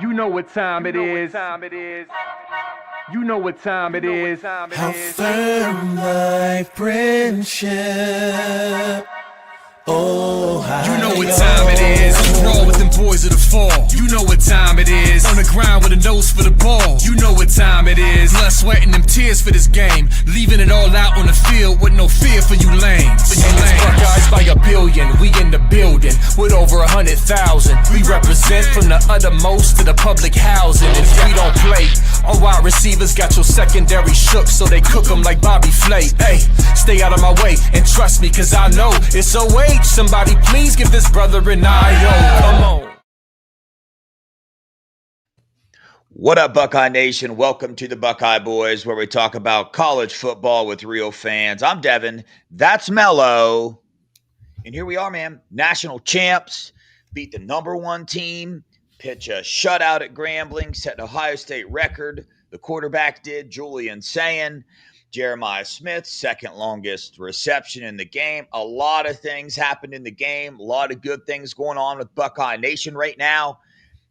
You know what time it is. You know what time it is. How firm thy friendship. Oh, you know what time it is. Raw with them boys of the fall. You know what time it is. On the ground with a nose for the ball. You know what time it is. Blood, sweat, and them tears for this game. Leaving it all out on the field with no fear for you lames. And it's Buckeyes by a billion. We in the building with over 100,000. We represent from the uttermost to the public housing. And if we don't play, our wide receivers got your secondary shook, so they cook them like Bobby Flay. Hey, stay out of my way and trust me, cause I know it's a way. Somebody please give this brother an eye. Come on. What up, Buckeye Nation? Welcome to the Buckeye Boys, where we talk about college football with real fans. I'm Devin. That's Mello. And here we are, man. National champs, beat the #1 team, pitch a shutout at Grambling, set an Ohio State record. The quarterback did, Julian Sayin. Jeremiah Smith, second longest reception in the game. A lot of things happened in the game. A lot of good things going on with Buckeye Nation right now.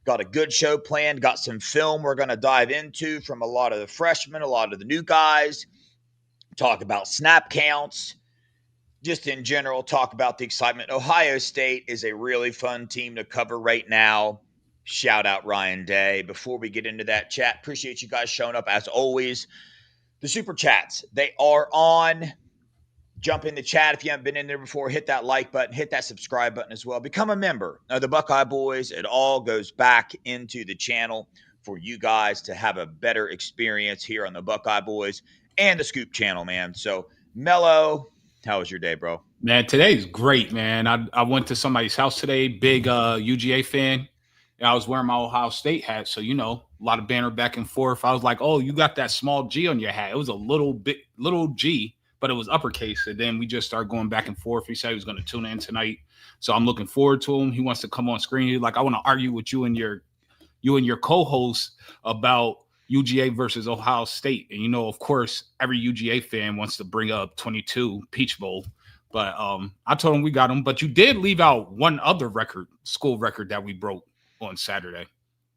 Got a good show planned. Got some film we're going to dive into from a lot of the freshmen, a lot of the new guys. Talk about snap counts. Just in general, talk about the excitement. Ohio State is a really fun team to cover right now. Shout out Ryan Day. Before we get into that chat, appreciate you guys showing up as always. The super chats, they are on. Jump in the chat if you haven't been in there before. Hit that like button. Hit that subscribe button as well. Become a member of the Buckeye Boys. It all goes back into the channel for you guys to have a better experience here on the Buckeye Boys and the Scoop channel, man. So, Mello, how was your day, bro? Man, today's great, man. I went to somebody's house today, big UGA fan. And I was wearing my Ohio State hat, so, you know, a lot of banter back and forth. I was like, oh, you got that small G on your hat. It was a little G, but it was uppercase. And then we just started going back and forth. He said he was going to tune in tonight. So I'm looking forward to him. He wants to come on screen. He's like, I want to argue with you and your co-host about UGA versus Ohio State. And, you know, of course, every UGA fan wants to bring up 22 Peach Bowl. But I told him we got him. But you did leave out one other school record that we broke on Saturday.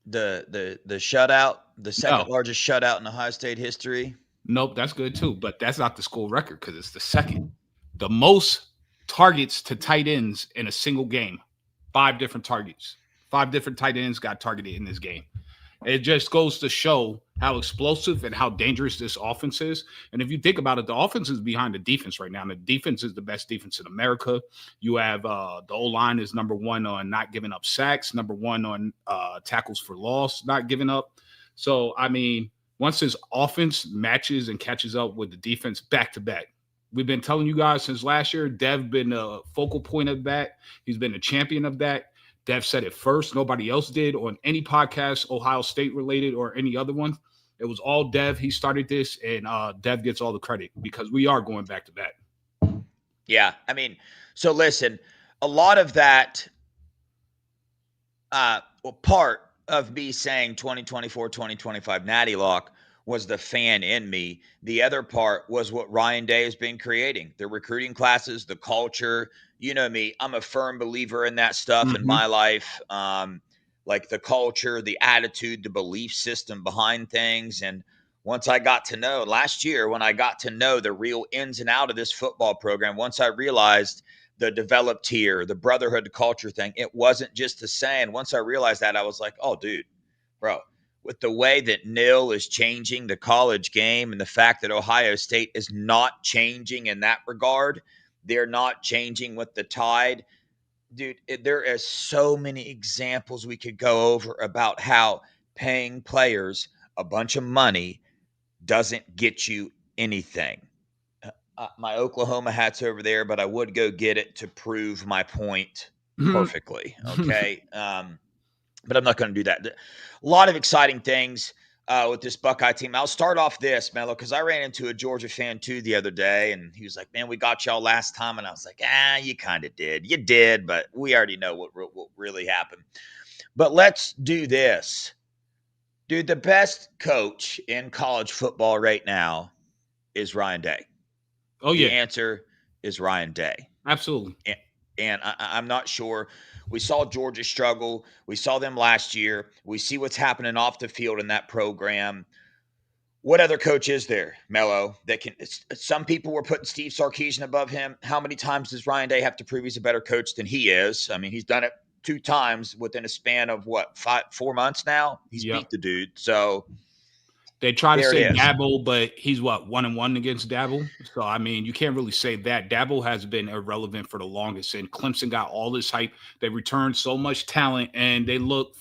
The shutout, the second largest shutout in Ohio State history. Nope, that's good too, but that's not the school record because it's the second. The most targets to tight ends in a single game. 5 different targets. 5 different tight ends got targeted in this game. It just goes to show how explosive and how dangerous this offense is. And if you think about it, the offense is behind the defense right now. And the defense is the best defense in America. You have the O-line is #1 on not giving up sacks, #1 on tackles for loss, not giving up. So, I mean, once this offense matches and catches up with the defense back-to-back, we've been telling you guys since last year, Dev been a focal point of that. He's been a champion of that. Dev said it first. Nobody else did on any podcast, Ohio State related or any other one. It was all Dev. He started this, and Dev gets all the credit because we are going back to back. Yeah, I mean, so listen, a lot of that part of me saying 2024, 2025 Natty Lock was the fan in me. The other part was what Ryan Day has been creating. The recruiting classes, the culture. You know me, I'm a firm believer in that stuff in my life. Like the culture, the attitude, the belief system behind things. And once I got to know last year, when I got to know the real ins and out of this football program, once I realized the developed here, the brotherhood culture thing, it wasn't just a saying. Once I realized that, I was like, oh, dude, bro, with the way that NIL is changing the college game and the fact that Ohio State is not changing in that regard, they're not changing with the tide. Dude, there are so many examples we could go over about how paying players a bunch of money doesn't get you anything. My Oklahoma hat's over there, but I would go get it to prove my point perfectly. Okay. But I'm not going to do that. A lot of exciting things with this Buckeye team. I'll start off this, Mello, because I ran into a Georgia fan too the other day, and he was like, man, we got y'all last time. And I was like, you kind of did. You did, but we already know what really happened. But let's do this. Dude, the best coach in college football right now is Ryan Day. Oh, yeah. The answer is Ryan Day. Absolutely. And I'm not sure. We saw Georgia struggle. We saw them last year. We see what's happening off the field in that program. What other coach is there, Mello, that can – some people were putting Steve Sarkisian above him. How many times does Ryan Day have to prove he's a better coach than he is? I mean, he's done it 2 times within a span of, 4 months now? He's beat the dude. So they try to say Dabo, but he's 1-1 against Dabo. So, I mean, you can't really say that. Dabo has been irrelevant for the longest, and Clemson got all this hype. They returned so much talent, and they look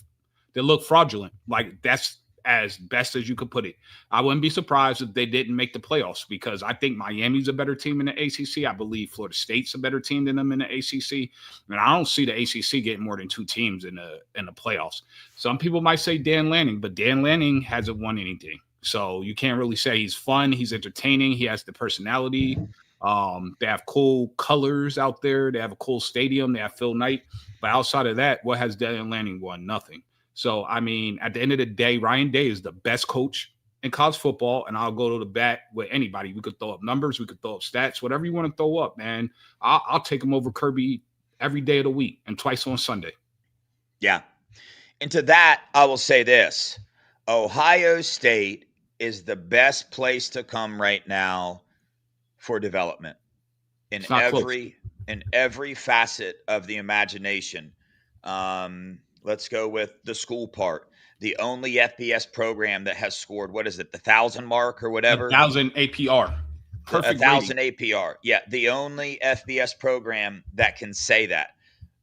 fraudulent. Like, that's as best as you could put it. I wouldn't be surprised if they didn't make the playoffs, because I think Miami's a better team in the ACC. I believe Florida State's a better team than them in the ACC. And I don't see the ACC getting more than 2 teams in the playoffs. Some people might say Dan Lanning, but Dan Lanning hasn't won anything. So you can't really say he's fun. He's entertaining. He has the personality. They have cool colors out there. They have a cool stadium. They have Phil Knight. But outside of that, what has Dan Lanning won? Nothing. So, I mean, at the end of the day, Ryan Day is the best coach in college football, and I'll go to the bat with anybody. We could throw up numbers. We could throw up stats, whatever you want to throw up, man. I'll take him over Kirby every day of the week and twice on Sunday. Yeah. And to that, I will say this. Ohio State is the best place to come right now for development in every facet of the imagination. Let's go with the school part. The only FBS program that has scored, what is it, the 1,000 mark or whatever? 1,000 APR. Perfect 1,000 APR. Yeah, the only FBS program that can say that.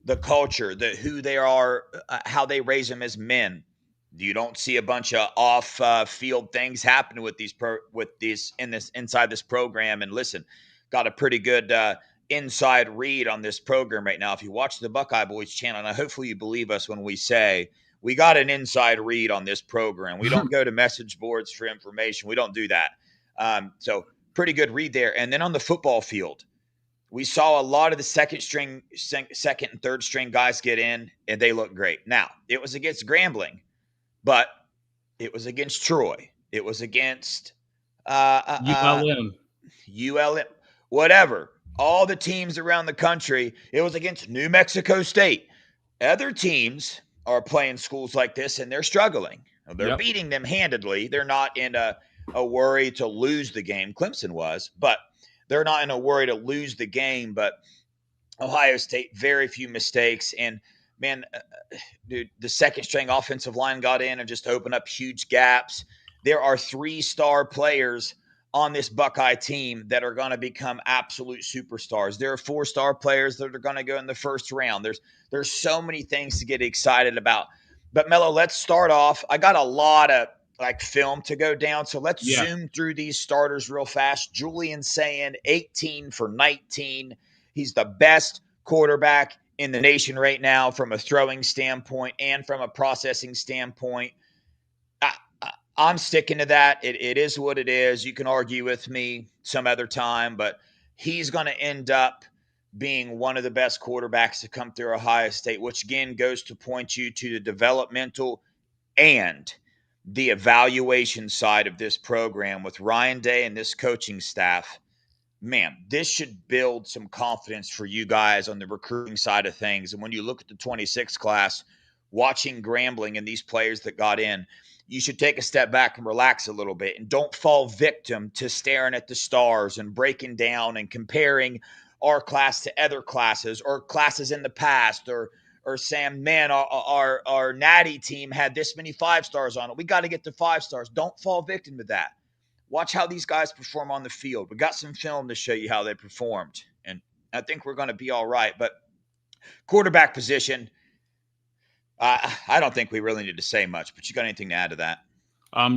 The culture, who they are, how they raise them as men. You don't see a bunch of off-field things happening with these inside this program. And listen, got a pretty good inside read on this program right now. If you watch the Buckeye Boys channel, and hopefully you believe us when we say we got an inside read on this program. We don't go to message boards for information. We don't do that. So pretty good read there. And then on the football field, we saw a lot of the second and third string guys get in, and they look great. Now, it was against Grambling, but it was against Troy. It was against ULM, whatever. All the teams around the country. It was against New Mexico State. Other teams are playing schools like this, and they're struggling. They're beating them handedly. They're not in a worry to lose the game. Clemson was, but they're not in a worry to lose the game. But Ohio State, very few mistakes. And, man, dude, the second-string offensive line got in and just opened up huge gaps. There are 3-star players on this Buckeye team that are going to become absolute superstars. There are 4-star players that are going to go in the first round. There's so many things to get excited about. But, Mello, let's start off. I got a lot of film to go down, so let's zoom through these starters real fast. Julian Sayin, 18 for 19. He's the best quarterback in the nation right now from a throwing standpoint and from a processing standpoint. I'm sticking to that. It is what it is. You can argue with me some other time, but he's going to end up being one of the best quarterbacks to come through Ohio State, which again goes to point you to the developmental and the evaluation side of this program with Ryan Day and this coaching staff. Man, this should build some confidence for you guys on the recruiting side of things. And when you look at the 26 class, watching Grambling and these players that got in, you should take a step back and relax a little bit and don't fall victim to staring at the stars and breaking down and comparing our class to other classes or classes in the past or saying, man, our natty team had this many 5-stars on it. We got to get to 5 stars. Don't fall victim to that. Watch how these guys perform on the field. We got some film to show you how they performed, and I think we're going to be all right. But quarterback position, I don't think we really need to say much, but you got anything to add to that?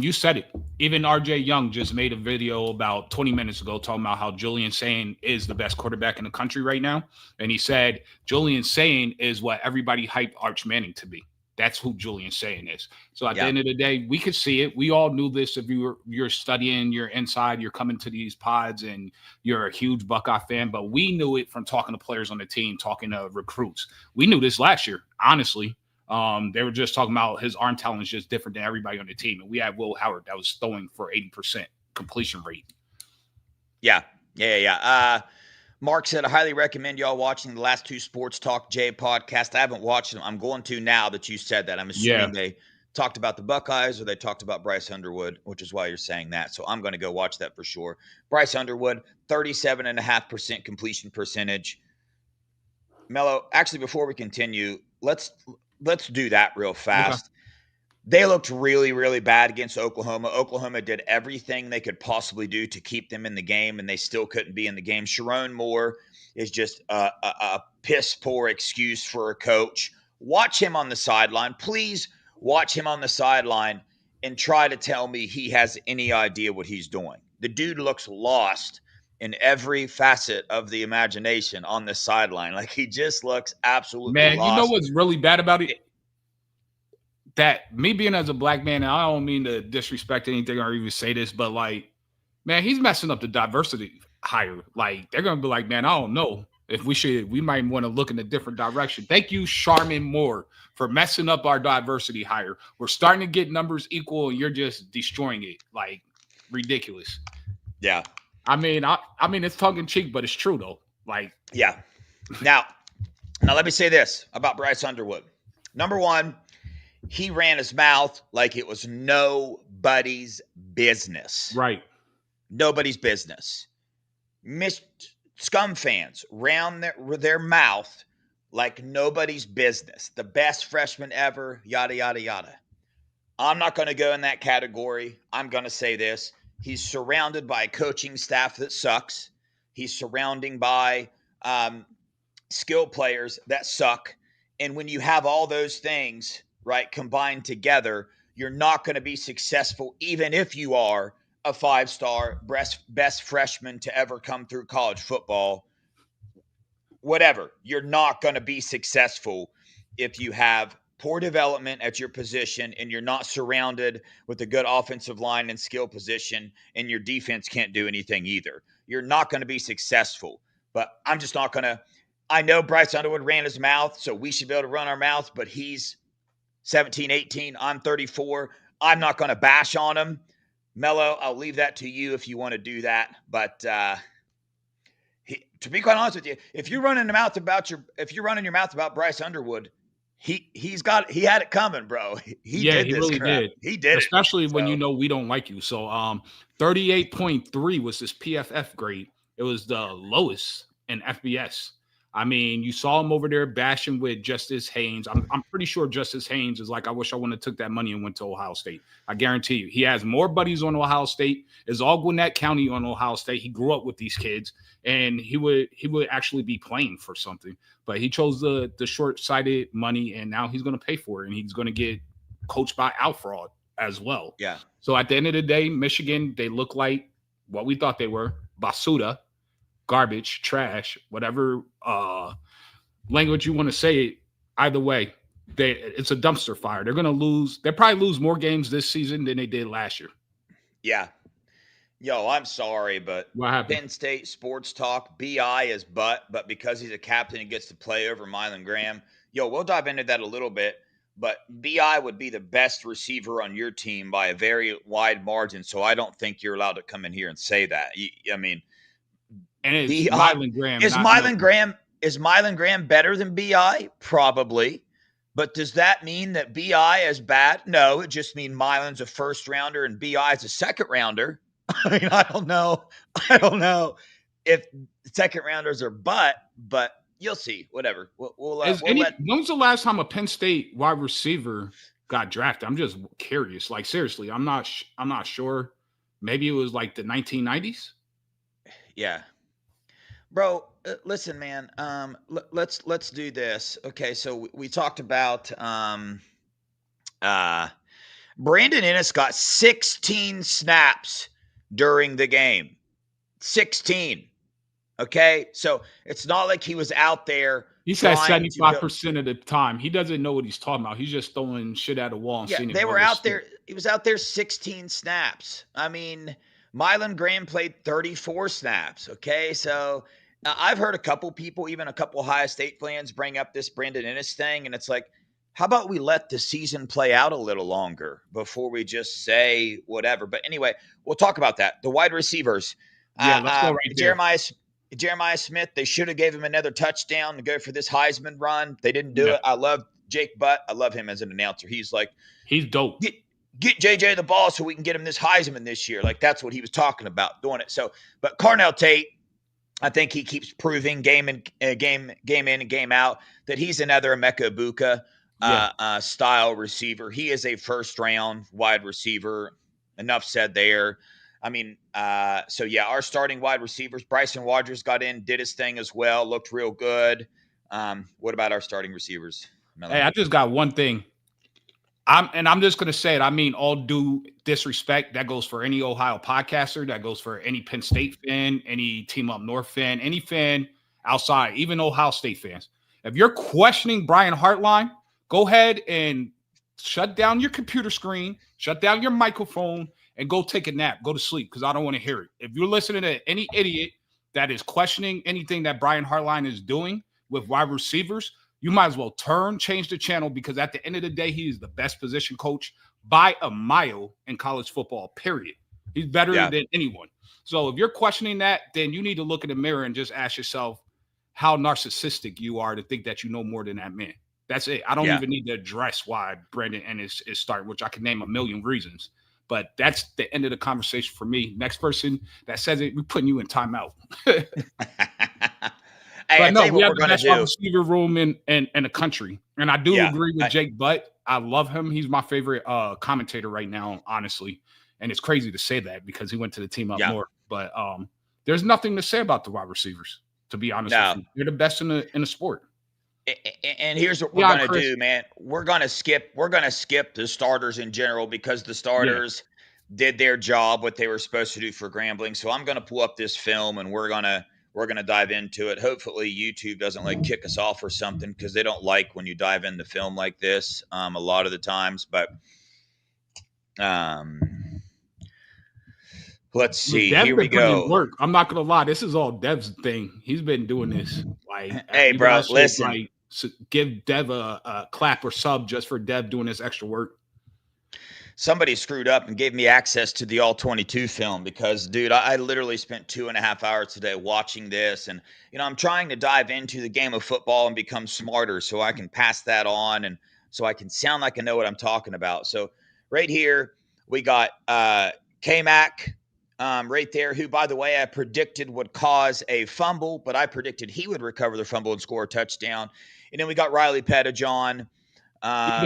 You said it. Even RJ Young just made a video about 20 minutes ago talking about how Julian Sayin is the best quarterback in the country right now. And he said Julian Sayin is what everybody hyped Arch Manning to be. That's who Julian Sayin is. So at the end of the day, we could see it. We all knew this. If you're studying, you're inside, you're coming to these pods and you're a huge Buckeye fan, but we knew it from talking to players on the team, talking to recruits. We knew this last year, honestly. They were just talking about his arm talent is just different than everybody on the team. And we had Will Howard that was throwing for 80% completion rate. Yeah. Mark said, I highly recommend y'all watching the last 2 Sports Talk J podcasts. I haven't watched them. I'm going to now that you said that. I'm assuming they talked about the Buckeyes or they talked about Bryce Underwood, which is why you're saying that. So I'm going to go watch that for sure. Bryce Underwood, 37.5% completion percentage. Mello, actually, before we continue, let's do that real fast. Okay. They looked really, really bad against Oklahoma. Oklahoma did everything they could possibly do to keep them in the game, and they still couldn't be in the game. Sharon Moore is just a piss-poor excuse for a coach. Watch him on the sideline. Please watch him on the sideline and try to tell me he has any idea what he's doing. The dude looks lost in every facet of the imagination on the sideline. Like, he just looks absolutely lost. You know what's really bad about it? That me being as a black man, and I don't mean to disrespect anything or even say this, but like, man, he's messing up the diversity hire. Like, they're going to be like, man, I don't know if we might want to look in a different direction. Thank you, Sharman Moore, for messing up our diversity hire. We're starting to get numbers equal and you're just destroying it. Like, ridiculous. Yeah. I mean, it's tongue in cheek, but it's true though. Like, yeah. Now let me say this about Bryce Underwood. Number one, he ran his mouth like it was nobody's business. Right. Nobody's business. Scum fans ran their mouth like nobody's business. The best freshman ever, yada, yada, yada. I'm not going to go in that category. I'm going to say this. He's surrounded by a coaching staff that sucks. He's surrounded by skill players that suck. And when you have all those things, right, combined together, you're not going to be successful, even if you are a 5-star best freshman to ever come through college football. Whatever. You're not going to be successful if you have poor development at your position and you're not surrounded with a good offensive line and skill position, and your defense can't do anything either. You're not going to be successful. But I'm just not going to – I know Bryce Underwood ran his mouth, so we should be able to run our mouths, but he's 17, 18. I'm 34. I'm not going to bash on him. Mello, I'll leave that to you if you want to do that. But to be quite honest with you, if you're running your mouth about Bryce Underwood, he had it coming, bro. He really did. He did, especially when you know we don't like you. So 38.3 was his PFF grade. It was the lowest in FBS. I mean, you saw him over there bashing with Justice Haynes. I'm pretty sure Justice Haynes is like, I wish I wouldn't have took that money and went to Ohio State. I guarantee you. He has more buddies on Ohio State. It's all Gwinnett County on Ohio State. He grew up with these kids, and he would actually be playing for something. But he chose the short-sighted money, and now he's going to pay for it, and he's going to get coached by out fraud as well. Yeah. So at the end of the day, Michigan, they look like what we thought they were, basura. Garbage, trash, whatever language you want to say it, either way, it's a dumpster fire. They're going to lose. They'll probably lose more games this season than they did last year. Yeah. Yo, I'm sorry, but what happened? Penn State Sports Talk, BI is but because he's a captain, he gets to play over Mylan Graham. Yo, we'll dive into that a little bit, but BI would be the best receiver on your team by a very wide margin, so I don't think you're allowed to come in here and say that. I mean, and it's Mylan Graham. Is Mylan Graham better than BI? Probably. But does that mean that BI is bad? No, it just means Mylan's a first rounder and BI is a second rounder. I mean, I don't know if second rounders are but you'll see. Whatever. When's the last time a Penn State wide receiver got drafted? I'm just curious. Like, seriously, I'm not sure. Maybe it was like the 1990s. Yeah. Bro, listen, man. Let's do this. Okay, so we talked about Brandon Ennis got 16 snaps during the game. 16. Okay, so it's not like he was out there. He said 75% of the time. He doesn't know what he's talking about. He's just throwing shit at a wall and seeing it. They were out there. He was out there 16 snaps. I mean, Mylan Graham played 34 snaps. Okay, so I've heard a couple people, even a couple Ohio State fans, bring up this Brandon Ennis thing, and it's like, how about we let the season play out a little longer before we just say whatever? But anyway, we'll talk about that. The wide receivers. Yeah, let's go right there. Jeremiah Smith, they should have gave him another touchdown to go for this Heisman run. They didn't do it. I love Jake Butt. I love him as an announcer. He's like, he's dope. Get JJ the ball so we can get him this Heisman this year. Like, that's what he was talking about, doing it. So, but Carnell Tate, I think he keeps proving game in and game out that he's another Emeka Ibuka style receiver. He is a first-round wide receiver. Enough said there. I mean, so yeah, our starting wide receivers, Bryson Rogers got in, did his thing as well, looked real good. What about our starting receivers, Melon? Hey, I just got one thing. I'm just gonna say it. I mean, all due disrespect, that goes for any Ohio podcaster, that goes for any Penn State fan, any Team Up North fan, any fan outside, even Ohio State fans. If you're questioning Brian Hartline, go ahead and shut down your computer screen, shut down your microphone, and go take a nap. Go to sleep, because I don't want to hear it. If you're listening to any idiot that is questioning anything that Brian Hartline is doing with wide receivers, you might as well change the channel, because at the end of the day, he is the best position coach by a mile in college football, period. He's better than anyone. So if you're questioning that, then you need to look in the mirror and just ask yourself how narcissistic you are to think that you know more than that man. That's it. I don't even need to address why Brandon Ennis is starting, which I can name a million reasons. But that's the end of the conversation for me. Next person that says it, we're putting you in timeout. But no, we have the best wide receiver room in the country. And I do agree with Jake Butt. I love him. He's my favorite commentator right now, honestly. And it's crazy to say that, because he went to the Team Up North. But there's nothing to say about the wide receivers, to be honest with you. They're the best in the sport. And here's what we're going to do, man. We're going to skip the starters in general, because the starters did their job, what they were supposed to do for Grambling. So I'm going to pull up this film, and we're going to dive into it. Hopefully YouTube doesn't kick us off or something, because they don't like when you dive into film like this a lot of the times. But let's see. Dev's here we go. Work. I'm not gonna lie. This is all Dev's thing. He's been doing this. Hey, bro, listen. Give Dev a clap or sub just for Dev doing this extra work. Somebody screwed up and gave me access to the All-22 film, because, dude, I literally spent 2.5 hours today watching this. And, I'm trying to dive into the game of football and become smarter so I can pass that on, and so I can sound like I know what I'm talking about. So right here, we got K-Mac right there, who, by the way, I predicted would cause a fumble, but I predicted he would recover the fumble and score a touchdown. And then we got Riley Pettijohn.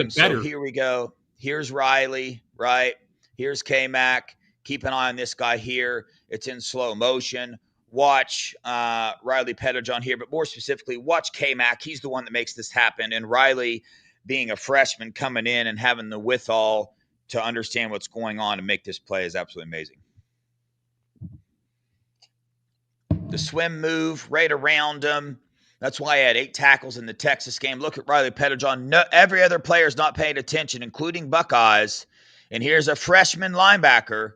So here we go. Here's Riley, right? Here's K-Mac. Keep an eye on this guy here. It's in slow motion. Watch Riley Pettijohn here, but more specifically, watch K-Mac. He's the one that makes this happen. And Riley, being a freshman, coming in and having the withal to understand what's going on and make this play is absolutely amazing. The swim move right around him. That's why I had 8 tackles in the Texas game. Look at Riley Pettijohn. No, every other player is not paying attention, including Buckeyes. And here's a freshman linebacker,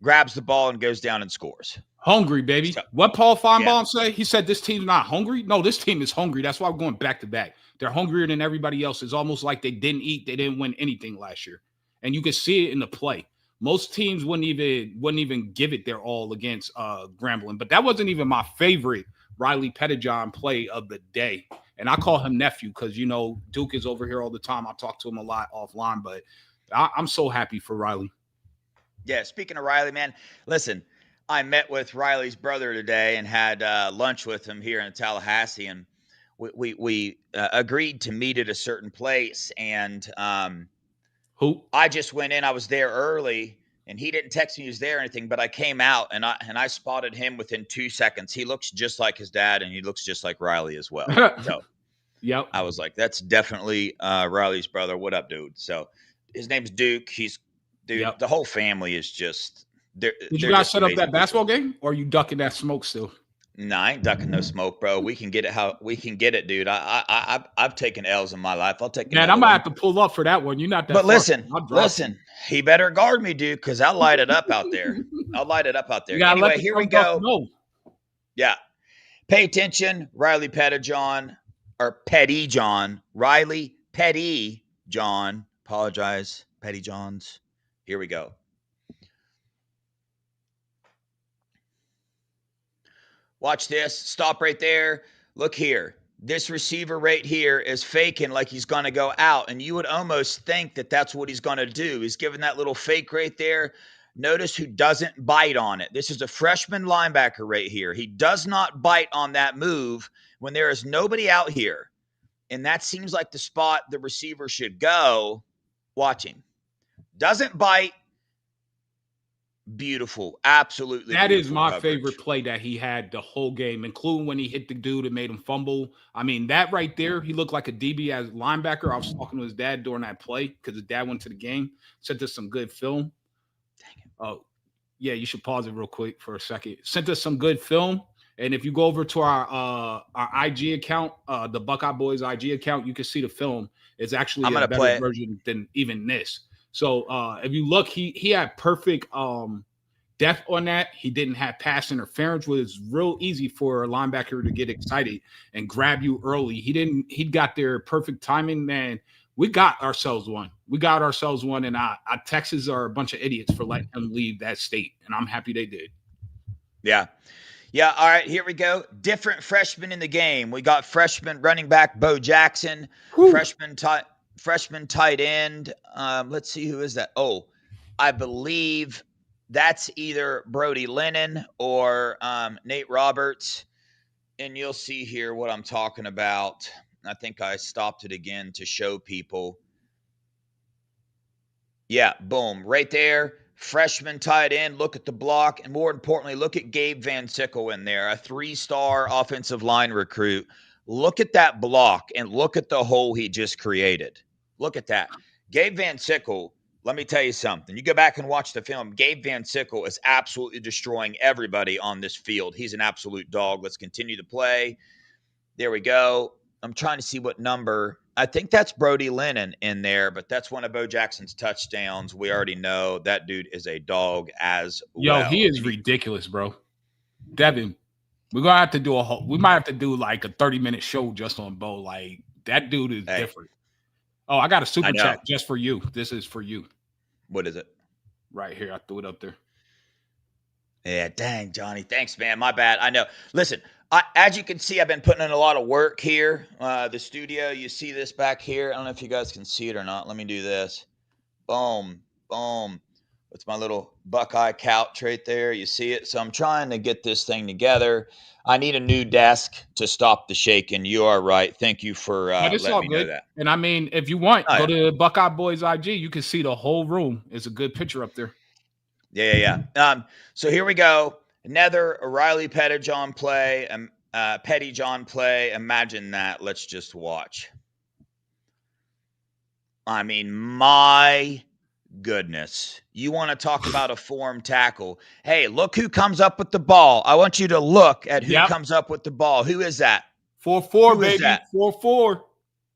grabs the ball and goes down and scores. Hungry, baby. So, what Paul Feinbaum say? He said this team's not hungry. No, this team is hungry. That's why we're going back to back. They're hungrier than everybody else. It's almost like they didn't eat. They didn't win anything last year. And you can see it in the play. Most teams wouldn't even give it their all against Grambling. But that wasn't even my favorite Riley Pettijohn play of the day. And I call him nephew because, Duke is over here all the time. I talk to him a lot offline, but I'm so happy for Riley. Yeah, speaking of Riley, man, listen, I met with Riley's brother today and had lunch with him here in Tallahassee, and we agreed to meet at a certain place. And I just went in. I was there early, and he didn't text me he was there or anything, but I came out and I spotted him within 2 seconds. He looks just like his dad, and he looks just like Riley as well. So yep. I was like, that's definitely Riley's brother. What up, dude? So his name's Duke. Yep. The whole family is just Did you guys set up that basketball game, or are you ducking that smoke still? No, I ain't ducking no smoke, bro. We can get it how we can get it, dude. I've taken L's in my life. I'll take it. Man, I'm gonna have to pull up for that one. You're not that. But listen, he better guard me, dude, because I'll light it up out there. Anyway, here we go. No. Yeah. Pay attention, Riley Pettijohn, or Pettijohn. Riley Pettijohn. Apologize, Pettijohns. Here we go. Watch this. Stop right there. Look here. This receiver right here is faking like he's going to go out, and you would almost think that that's what he's going to do. He's giving that little fake right there. Notice who doesn't bite on it. This is a freshman linebacker right here. He does not bite on that move when there is nobody out here, and that seems like the spot the receiver should go. Watch him. Doesn't bite. Beautiful. Absolutely. That is beautiful my coverage. favorite play that he had the whole game, including when he hit the dude and made him fumble. I mean, that right there, he looked like a DB as linebacker. I was talking to his dad during that play because his dad went to the game, sent us some good film. Oh, yeah, you should pause it real quick for a second. Sent us some good film. And if you go over to our IG account, the Buckeye Boys IG account, you can see the film. It's actually a better version than even this. So if you look, he had perfect depth on that. He didn't have pass interference, which was real easy for a linebacker to get excited and grab you early. He got there perfect timing, man. We got ourselves one. And our Texans are a bunch of idiots for letting him leave that state. And I'm happy they did. Yeah. Yeah. All right. Here we go. Different freshmen in the game. We got freshman running back Bo Jackson, freshman tight end. Let's see, who is that? Oh, I believe that's either Brody Lennon or Nate Roberts. And you'll see here what I'm talking about. I think I stopped it again to show people. Yeah, boom, right there. Freshman tight end. Look at the block. And more importantly, look at Gabe Van Sickle in there, a 3-star offensive line recruit. Look at that block and look at the hole he just created. Look at that. Gabe Van Sickle, let me tell you something. You go back and watch the film. Gabe Van Sickle is absolutely destroying everybody on this field. He's an absolute dog. Let's continue to play. There we go. I'm trying to see what number. I think that's Brody Lennon in there, but that's one of Bo Jackson's touchdowns. We already know that dude is a dog as well. Yo, he is ridiculous, bro. Devin, we might have to do like a 30-minute show just on Bo. Like, that dude is different. Oh, I got a super chat just for you. This is for you. What is it? Right here. I threw it up there. Yeah, dang, Johnny. Thanks, man. My bad. I know. Listen, as you can see, I've been putting in a lot of work here. The studio, you see this back here. I don't know if you guys can see it or not. Let me do this. Boom, boom. It's my little Buckeye couch right there. You see it? So I'm trying to get this thing together. I need a new desk to stop the shaking. You are right. Thank you for letting me know that. And I mean, if you want, go to Buckeye Boys IG. You can see the whole room. It's a good picture up there. Yeah. So here we go. Another Riley Pettyjohn play. Pettyjohn play. Imagine that. Let's just watch. I mean, my goodness. You want to talk about a form tackle. Hey, look who comes up with the ball. I want you to look at who comes up with the ball. Who is that? 4-4, baby. 4-4.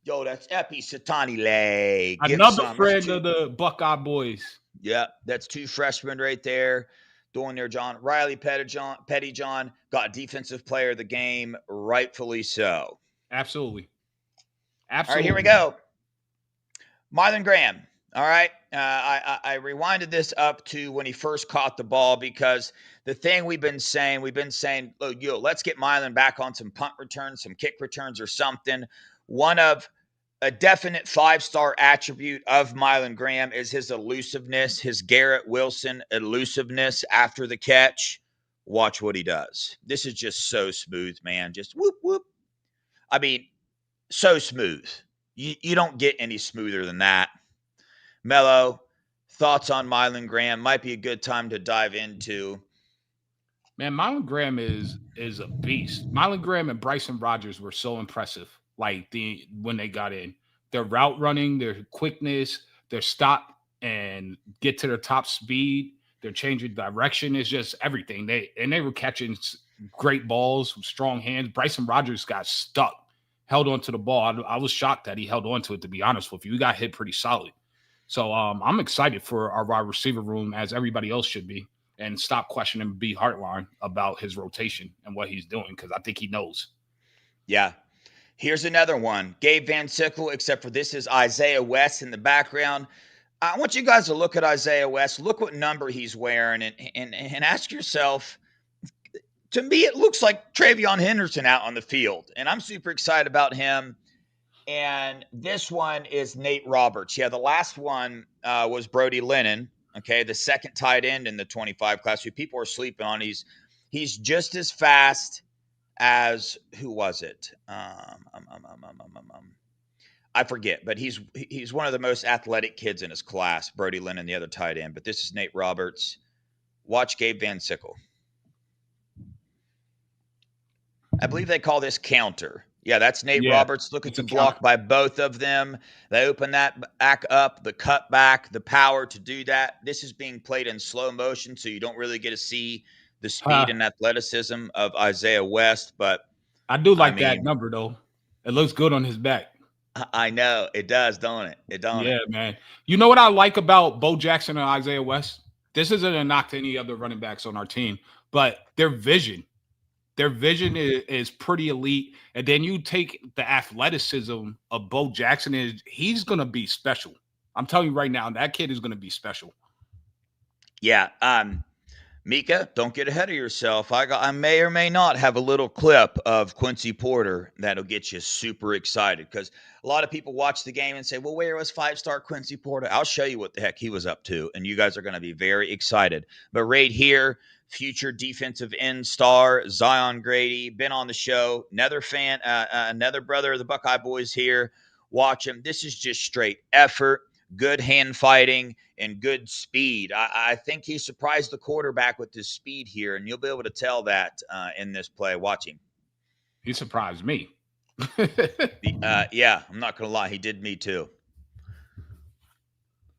Yo, that's Epi Satani. Another friend of the Buckeye Boys. Yeah, that's 2 freshmen right there doing their John. Riley Pettyjohn got defensive player of the game, rightfully so. Absolutely. All right, here we go. Marlon Graham. All right. I rewinded this up to when he first caught the ball because the thing we've been saying, let's get Marlon back on some punt returns, some kick returns or something. One of a definite 5-star attribute of Marlon Graham is his elusiveness, his Garrett Wilson elusiveness after the catch. Watch what he does. This is just so smooth, man. Just whoop, whoop. I mean, so smooth. You don't get any smoother than that. Mello, thoughts on Marlon Graham? Might be a good time to dive into. Man, Marlon Graham is a beast. Marlon Graham and Bryson Rogers were so impressive. Like when they got in, their route running, their quickness, their stop and get to their top speed, their changing direction is just everything. They were catching great balls with strong hands. Bryson Rogers got stuck, held onto the ball. I was shocked that he held onto it, to be honest with you. He got hit pretty solid. So I'm excited for our wide receiver room, as everybody else should be, and stop questioning B. Hartline about his rotation and what he's doing, because I think he knows. Yeah. Here's another one. Gabe Van Sickle, except for this is Isaiah West in the background. I want you guys to look at Isaiah West. Look what number he's wearing and ask yourself, to me, it looks like Travion Henderson out on the field, and I'm super excited about him. And this one is Nate Roberts. Yeah, the last one was Brody Lennon. Okay, the second tight end in the 25 class, who people are sleeping on. He's just as fast as who was it? I forget, but he's one of the most athletic kids in his class. Brody Lennon, the other tight end. But this is Nate Roberts. Watch Gabe Van Sickle. I believe they call this counter. Yeah, that's Nate Roberts. Look at the block by both of them. They open that back up, the cut back, the power to do that. This is being played in slow motion, so you don't really get to see the speed and athleticism of Isaiah West. But I do like that number, though. It looks good on his back. I know. It does, don't it? Yeah, man. You know what I like about Bo Jackson and Isaiah West? This isn't a knock to any other running backs on our team, but their vision. Their vision is pretty elite. And then you take the athleticism of Bo Jackson, he's going to be special. I'm telling you right now, that kid is going to be special. Yeah. Mika, don't get ahead of yourself. I may or may not have a little clip of Quincy Porter that'll get you super excited, because a lot of people watch the game and say, well, where was 5-star Quincy Porter? I'll show you what the heck he was up to, and you guys are going to be very excited. But right here, future defensive end star Zion Grady, been on the show. Another fan, another brother of the Buckeye boys here. Watch him. This is just straight effort, good hand fighting, and good speed. I think he surprised the quarterback with his speed here, and you'll be able to tell that in this play. Watch him. He surprised me. Yeah, I'm not going to lie. He did me too.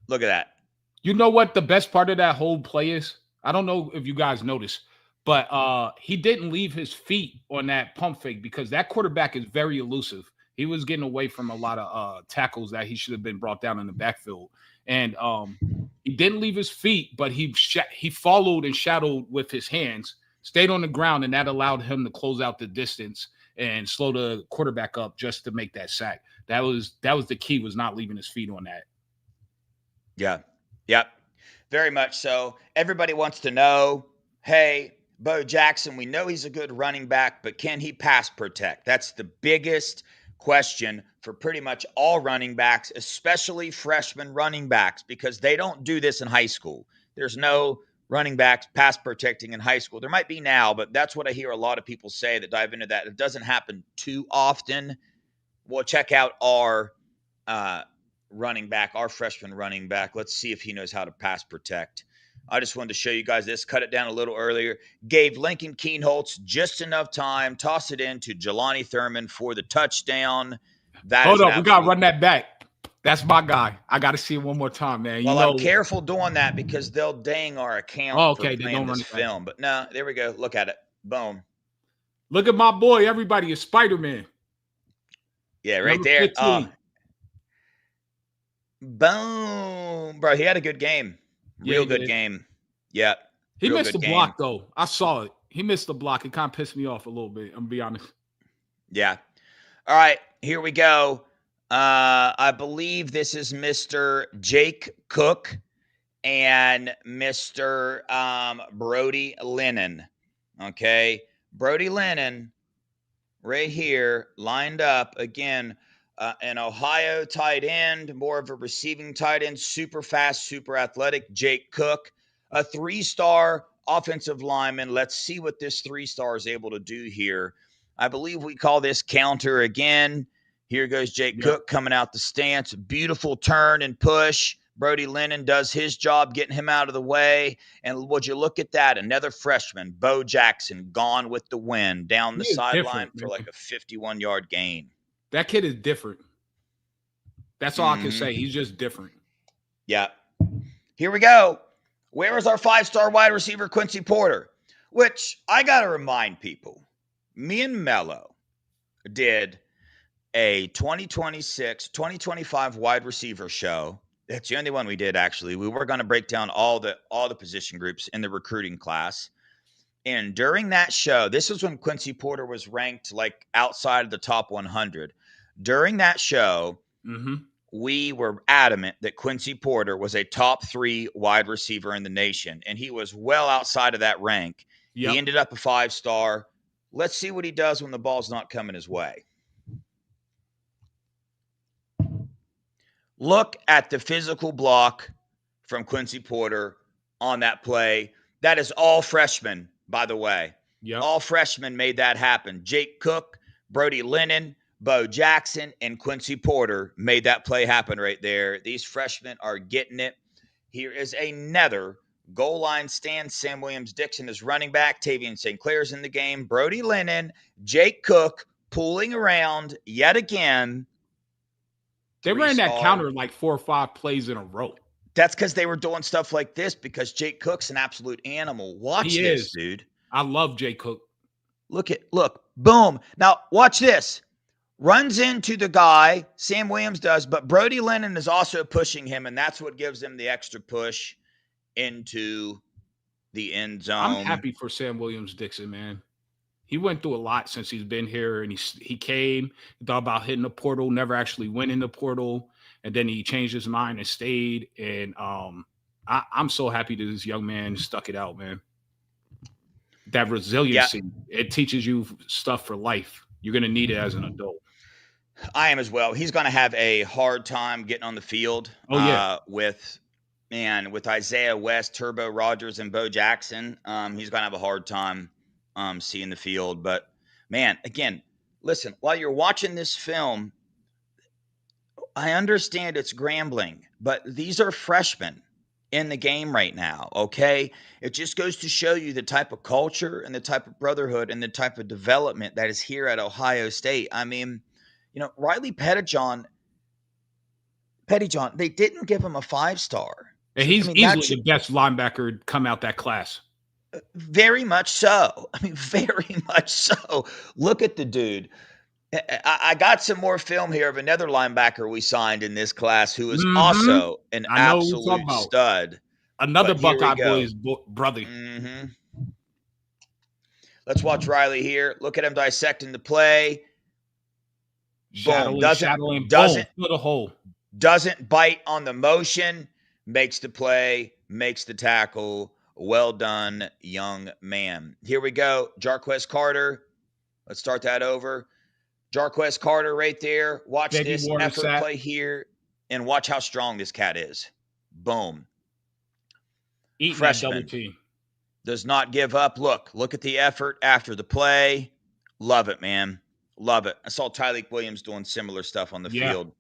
Look at that. You know what the best part of that whole play is? I don't know if you guys noticed, but he didn't leave his feet on that pump fake, because that quarterback is very elusive. He was getting away from a lot of tackles that he should have been brought down in the backfield. And he didn't leave his feet, but he followed and shadowed with his hands, stayed on the ground, and that allowed him to close out the distance and slow the quarterback up just to make that sack. That was the key, was not leaving his feet on that. Yeah. Yep. Very much so. Everybody wants to know, hey, Bo Jackson, we know he's a good running back, but can he pass protect? That's the biggest question for pretty much all running backs, especially freshman running backs, because they don't do this in high school. There's no running backs pass protecting in high school. There might be now, but that's what I hear a lot of people say that dive into that. It doesn't happen too often. Well, check out our running back, our freshman running back. Let's see if he knows how to pass protect. I just wanted to show you guys this, cut it down a little earlier. Gave Lincoln Keenholz just enough time, toss it in to Jelani Thurman for the touchdown. Hold up, we got to run that back. That's my guy. I got to see it one more time, man. I'm careful doing that, because they'll dang our account for playing this film. But no, there we go. Look at it. Boom. Look at my boy. Everybody is Spider-Man. Yeah, right Number there. 15. Boom. Bro, he had a good game. Real good game. Yeah. He missed the block, though. I saw it. He missed the block. It kind of pissed me off a little bit. I'm going to be honest. Yeah. All right. Here we go. I believe this is Mr. Jake Cook and Mr. Brody Lennon. Okay. Brody Lennon right here lined up again. An Ohio tight end, more of a receiving tight end, super fast, super athletic. Jake Cook, a 3-star offensive lineman. Let's see what this 3-star is able to do here. I believe we call this counter again. Here goes Jake Cook coming out the stance. Beautiful turn and push. Brody Lennon does his job getting him out of the way. And would you look at that? Another freshman, Bo Jackson, gone with the wind down the sideline for like a 51-yard gain. That kid is different. That's all I can say. He's just different. Yeah. Here we go. Where is our 5-star wide receiver, Quincy Porter? Which I got to remind people, me and Mello did a 2025 wide receiver show. That's the only one we did, actually. We were going to break down all the position groups in the recruiting class. And during that show, this was when Quincy Porter was ranked like outside of the top 100. During that show, we were adamant that Quincy Porter was a top 3 wide receiver in the nation, and he was well outside of that rank. Yep. He ended up a 5-star. Let's see what he does when the ball's not coming his way. Look at the physical block from Quincy Porter on that play. That is all freshmen, by the way. Yep. All freshmen made that happen. Jake Cook, Brody Lennon, Bo Jackson, and Quincy Porter made that play happen right there. These freshmen are getting it. Here is another goal line stand. Sam Williams-Dixon is running back. Tavian St. Clair's in the game. Brody Lennon, Jake Cook pulling around yet again. They ran that counter like 4 or 5 plays in a row. That's because they were doing stuff like this because Jake Cook's an absolute animal. Watch this, dude. I love Jake Cook. Look, boom. Now, watch this. Runs into the guy, Sam Williams does, but Brody Lennon is also pushing him, and that's what gives him the extra push into the end zone. I'm happy for Sam Williams-Dixon, man. He went through a lot since he's been here, and he came, thought about hitting the portal, never actually went in the portal, and then he changed his mind and stayed. And I'm so happy that this young man stuck it out, man. That resiliency, it teaches you stuff for life. You're going to need it as an adult. I am as well. He's going to have a hard time getting on the field with Isaiah West, Turbo Rogers, and Bo Jackson. He's going to have a hard time seeing the field. But, man, again, listen, while you're watching this film, I understand it's Grambling, but these are freshmen in the game right now, okay? It just goes to show you the type of culture and the type of brotherhood and the type of development that is here at Ohio State. I mean, Riley Pettijohn, they didn't give him a 5-star. And he's easily the best linebacker come out that class. Very much so. I mean, very much so. Look at the dude. I got some more film here of another linebacker we signed in this class who is also an absolute stud. Another Buckeye boy's brother. Mm-hmm. Let's watch Riley here. Look at him dissecting the play. Shadowing, for the hole. Doesn't bite on the motion. Makes the play. Makes the tackle. Well done, young man. Here we go. Jarquez Carter. Let's start that over. Jarquez Carter right there. Watch this effort play here and watch how strong this cat is. Boom. Freshman. Double team. Does not give up. Look at the effort after the play. Love it, man. Love it. I saw Tyleek Williams doing similar stuff on the field.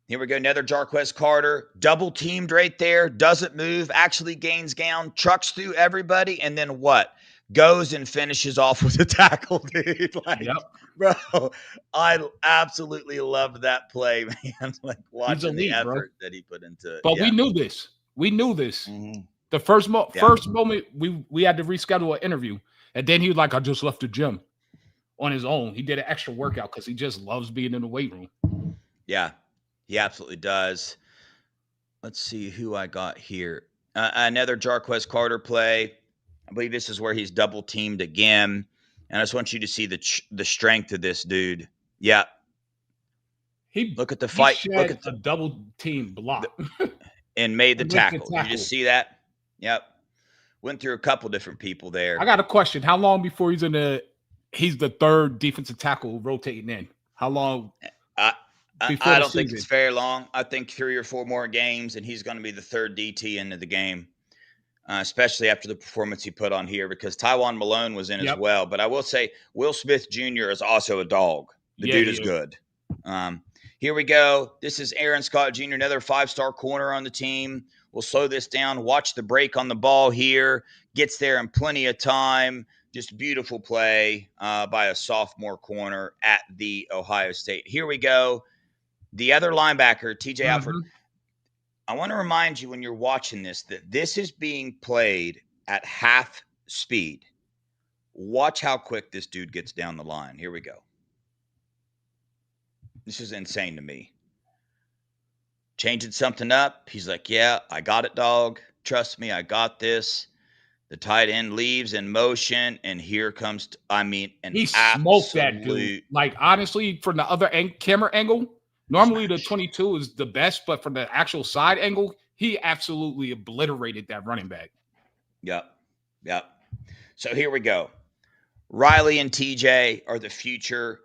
Here we go. Another Jarquez Carter. Double teamed right there. Doesn't move. Actually gains ground. Trucks through everybody. And then what? Goes and finishes off with a tackle, dude. Bro, I absolutely love that play, man. Like watching the effort that he put into it. But we knew this. Mm-hmm. The first moment we had to reschedule an interview, and then he was like, I just left the gym on his own. He did an extra workout because he just loves being in the weight room. Yeah, he absolutely does. Let's see who I got here. Another Jarquez Carter play. I believe this is where he's double teamed again. And I just want you to see the strength of this dude. Yeah. Look at the fight. Look at the double team block. And made the tackle. You just see that? Yep. Went through a couple different people there. I got a question. How long before he's the third defensive tackle rotating in? How long? I don't think it's very long. I think 3 or 4 more games, and he's going to be the third DT into the game. Especially after the performance he put on here, because Tywan Malone was in as well. But I will say Will Smith Jr. is also a dog. The dude is good. Here we go. This is Aaron Scott Jr., another 5-star corner on the team. We'll slow this down. Watch the break on the ball here. Gets there in plenty of time. Just beautiful play by a sophomore corner at the Ohio State. Here we go. The other linebacker, TJ Alford. I want to remind you when you're watching this that this is being played at half speed. Watch how quick this dude gets down the line. Here we go. This is insane to me. Changing something up. He's like, yeah, I got it, dog. Trust me, I got this. The tight end leaves in motion, and here comes, he smoked that dude. Like, honestly, from the other camera angle, normally the 22 is the best, but from the actual side angle, he absolutely obliterated that running back. Yep. So here we go. Riley and TJ are the future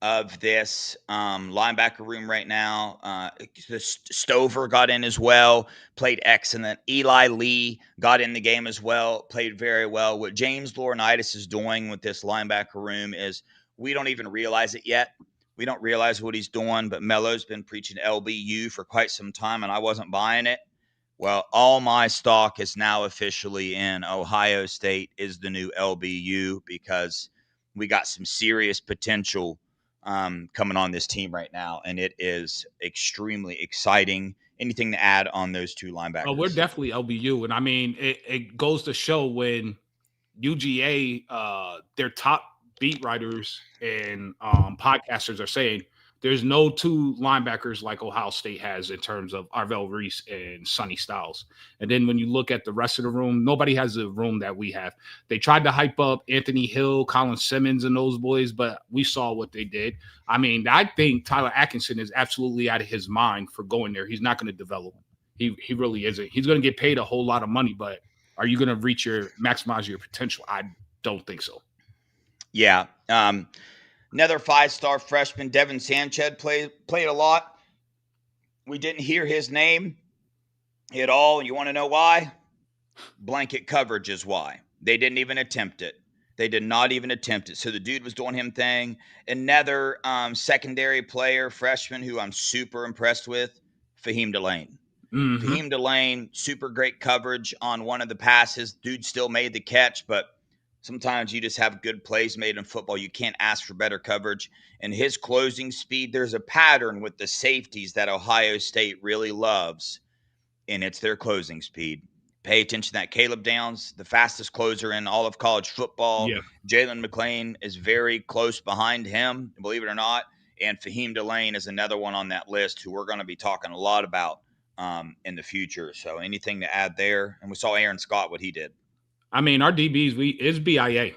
of this linebacker room right now. Stover got in as well, played excellent. Eli Lee got in the game as well, played very well. What James Laurinaitis is doing with this linebacker room is we don't even realize it yet. We don't realize what he's doing, but Melo's been preaching LBU for quite some time, and I wasn't buying it. Well, all my stock is now officially in Ohio State is the new LBU because we got some serious potential coming on this team right now, and it is extremely exciting. Anything to add on those two linebackers? Oh, we're definitely LBU, and I mean, it goes to show when UGA, their top beat writers and podcasters are saying there's no two linebackers like Ohio State has in terms of Arvell Reese and Sonny Styles. And then when you look at the rest of the room, nobody has the room that we have. They tried to hype up Anthony Hill, Colin Simmons, and those boys, but we saw what they did. I mean, I think Tyler Atkinson is absolutely out of his mind for going there. He's not going to develop. He really isn't. He's going to get paid a whole lot of money, but are you going to maximize your potential? I don't think so. Yeah. Another 5-star freshman, Devin Sanchez, played a lot. We didn't hear his name at all. You want to know why? Blanket coverage is why. They didn't even attempt it. They did not even attempt it. So the dude was doing him thing. Another secondary player, freshman, who I'm super impressed with, Fahim Delane. Mm-hmm. Fahim Delane, super great coverage on one of the passes. Dude still made the catch, but sometimes you just have good plays made in football. You can't ask for better coverage. And his closing speed, there's a pattern with the safeties that Ohio State really loves, and it's their closing speed. Pay attention to that. Caleb Downs, the fastest closer in all of college football. Yeah. Jalen McClain is very close behind him, believe it or not. And Fahim Delane is another one on that list who we're going to be talking a lot about in the future. So anything to add there? And we saw Aaron Scott, what he did. I mean, our DBs, is BIA.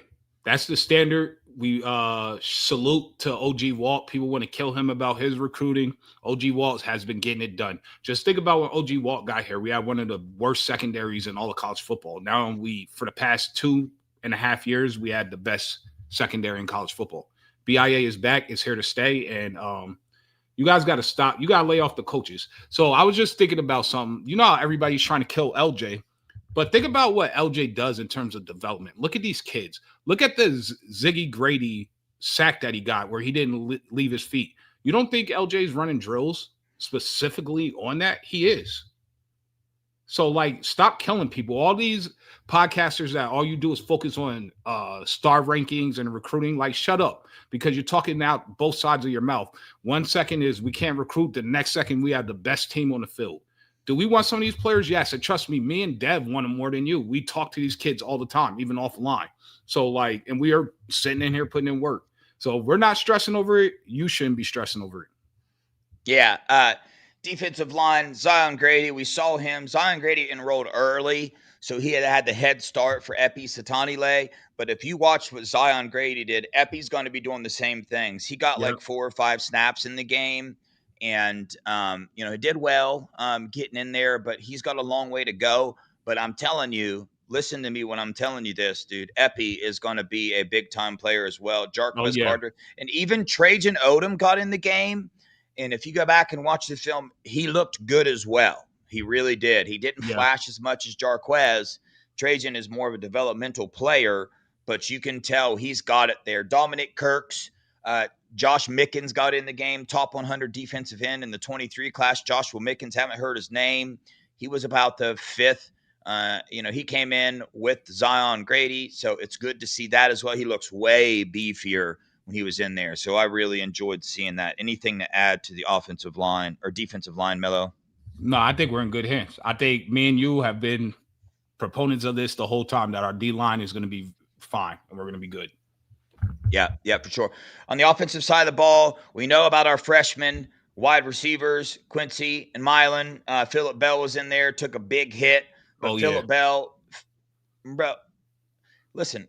That's the standard. We salute to OG Walt. People want to kill him about his recruiting. OG Walt has been getting it done. Just think about when OG Walt got here. We had one of the worst secondaries in all of college football. Now for the past 2.5 years, we had the best secondary in college football. BIA is back. It's here to stay. And you guys got to stop. You got to lay off the coaches. So I was just thinking about something. You know how everybody's trying to kill LJ. But think about what LJ does in terms of development. Look at these kids. Look at the Ziggy Grady sack that he got where he didn't leave his feet. You don't think LJ's running drills specifically on that? He is. So, stop killing people. All these podcasters that all you do is focus on star rankings and recruiting, shut up, because you're talking out both sides of your mouth. 1 second is we can't recruit. The next second, we have the best team on the field. Do we want some of these players? Yes. And trust me, me and Dev want them more than you. We talk to these kids all the time, even offline. So, and we are sitting in here putting in work. So if we're not stressing over it, you shouldn't be stressing over it. Yeah. Defensive line, Zion Grady. We saw him. Zion Grady enrolled early, so he had the head start for Epi Satanile. But if you watch what Zion Grady did, Epi's going to be doing the same things. He got 4 or 5 snaps in the game. And, he did well getting in there, but he's got a long way to go. But I'm telling you, listen to me when I'm telling you this, dude. Epi is going to be a big-time player as well. Jarquez Carter. And even Trajan Odom got in the game. And if you go back and watch the film, he looked good as well. He really did. He didn't flash as much as Jarquez. Trajan is more of a developmental player, but you can tell he's got it there. Dominic Kirks, Josh Mickens got in the game, top 100 defensive end in the 23 class. Joshua Mickens, haven't heard his name. He was about the 5th. He came in with Zion Grady, so it's good to see that as well. He looks way beefier when he was in there, so I really enjoyed seeing that. Anything to add to the offensive line or defensive line, Melo? No, I think we're in good hands. I think me and you have been proponents of this the whole time, that our D-line is going to be fine and we're going to be good. Yeah, for sure. On the offensive side of the ball, we know about our freshmen wide receivers, Quincy and Milan. Phillip Bell was in there, took a big hit. But Phillip Bell, bro, listen,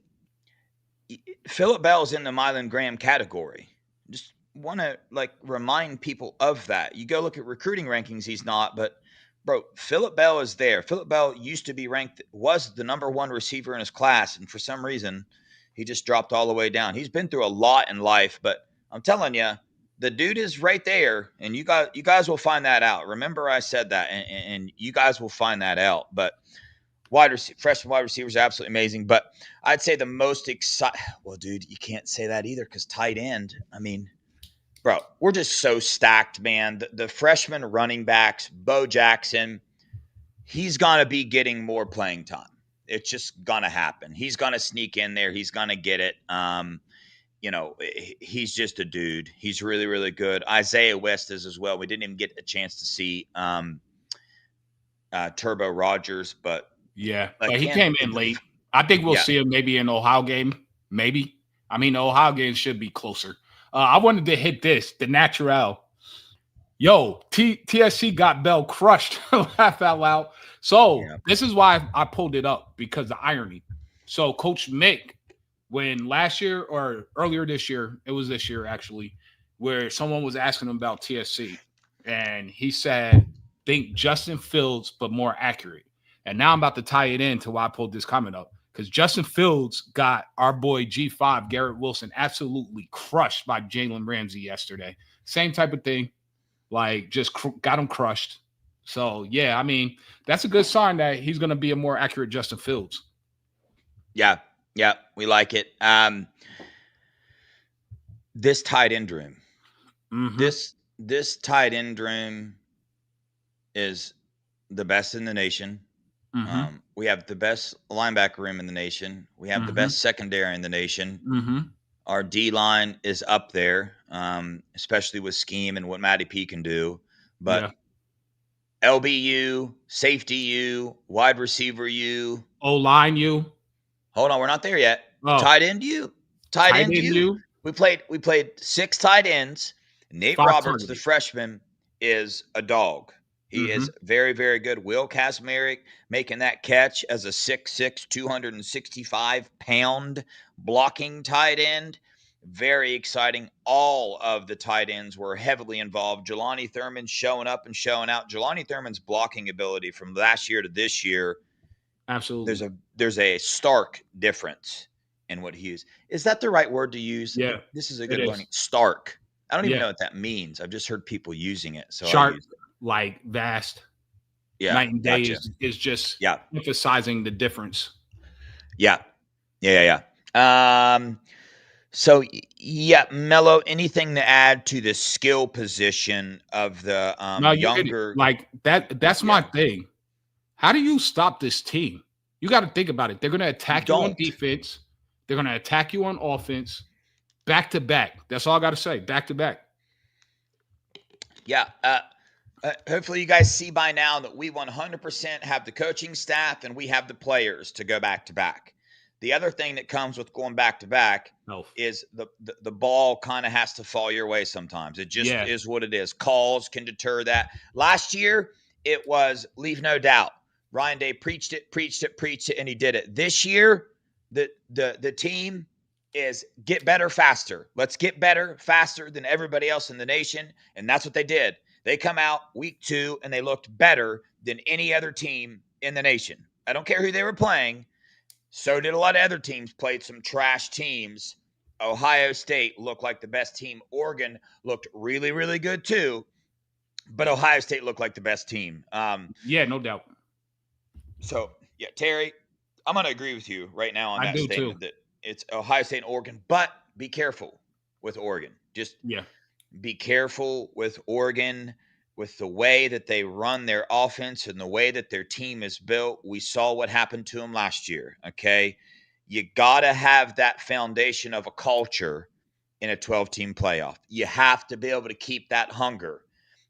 Phillip Bell's in the Milan Graham category. Just want to remind people of that. You go look at recruiting rankings, he's not, but Bro, Phillip Bell is there. Phillip Bell used to be ranked, was the number 1 receiver in his class, and for some reason, he just dropped all the way down. He's been through a lot in life, but I'm telling you, the dude is right there, and you guys will find that out. Remember, I said that, and you guys will find that out. But freshman wide receivers are absolutely amazing. But I'd say the most exciting. Well, dude, you can't say that either because tight end. I mean, bro, we're just so stacked, man. The freshman running backs, Bo Jackson, he's gonna be getting more playing time. It's just gonna happen. He's gonna sneak in there. He's gonna get it. He's just a dude. He's really, really good. Isaiah West is as well. We didn't even get a chance to see Turbo Rogers, but he came in late. I think we'll see him maybe in the Ohio game. Maybe. I mean, the Ohio game should be closer. I wanted to hit this, the natural. Yo, TSC got Bell crushed. Laugh out loud. So this is why I pulled it up, because the irony. So Coach Mick, when last year or earlier this year, it was this year actually, where someone was asking him about TSC, and he said, think Justin Fields, but more accurate. And now I'm about to tie it in to why I pulled this comment up, because Justin Fields got our boy G5, Garrett Wilson, absolutely crushed by Jalen Ramsey yesterday. Same type of thing, like just got him crushed. So, yeah, I mean, that's a good sign that he's going to be a more accurate Justin Fields. Yeah, we like it. This tight end room, this tight end room is the best in the nation. We have the best linebacker room in the nation. We have the best secondary in the nation. Our D-line is up there, especially with scheme and what Matty P can do. But LBU, safety U, wide receiver U. O-line U. Hold on, we're not there yet. Oh. Tight end U. Tight end U. We played 6 tight ends. Nate Roberts, the freshman, is a dog. He is very, very good. Will Kazmarek making that catch as a 6'6", 265-pound blocking tight end. Very exciting. All of the tight ends were heavily involved. Jelani Thurman showing up and showing out. Jelani Thurman's blocking ability from last year to this year, absolutely. There's a stark difference in what he is. Is that the right word to use? Yeah. This is a good learning. Stark. I don't even know what that means. I've just heard people using it. So sharp, like vast. Night and day is just emphasizing the difference. Yeah. So, Mello, anything to add to the skill position of the younger? Like that's my thing. How do you stop this team? You got to think about it. They're going to attack you on defense. They're going to attack you on offense. Back to back. That's all I got to say. Back to back. Yeah. Hopefully you guys see by now that we 100% have the coaching staff and we have the players to go back to back. The other thing that comes with going back to back is the ball kind of has to fall your way sometimes. It just is what it is. Calls can deter that. Last year, it was leave no doubt. Ryan Day preached it, and he did it. This year, the team is get better faster. Let's get better faster than everybody else in the nation, and that's what they did. They come out week 2, and they looked better than any other team in the nation. I don't care who they were playing. So did a lot of other teams, played some trash teams. Ohio State looked like the best team. Oregon looked really, really good too. But Ohio State looked like the best team. No doubt. So, Terry, I'm going to agree with you right now on that statement that it's Ohio State and Oregon. But be careful with Oregon. Just be careful with Oregon. With the way that they run their offense and the way that their team is built. We saw what happened to them last year, okay? You got to have that foundation of a culture in a 12-team playoff. You have to be able to keep that hunger.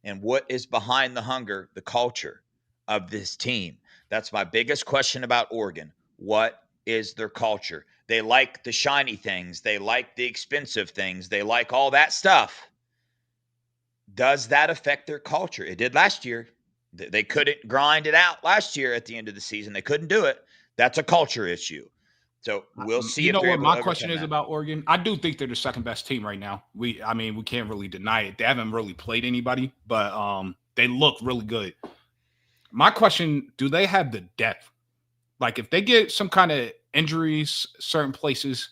And what is behind the hunger? The culture of this team. That's my biggest question about Oregon. What is their culture? They like the shiny things. They like the expensive things. They like all that stuff. Does that affect their culture? It did last year. They couldn't grind it out last year at the end of the season. They couldn't do it. That's a culture issue. So we'll see. You know what my question is about Oregon? I do think they're the second best team right now. We can't really deny it. They haven't really played anybody, but they look really good. My question, do they have the depth? Like, if they get some kind of injuries, certain places,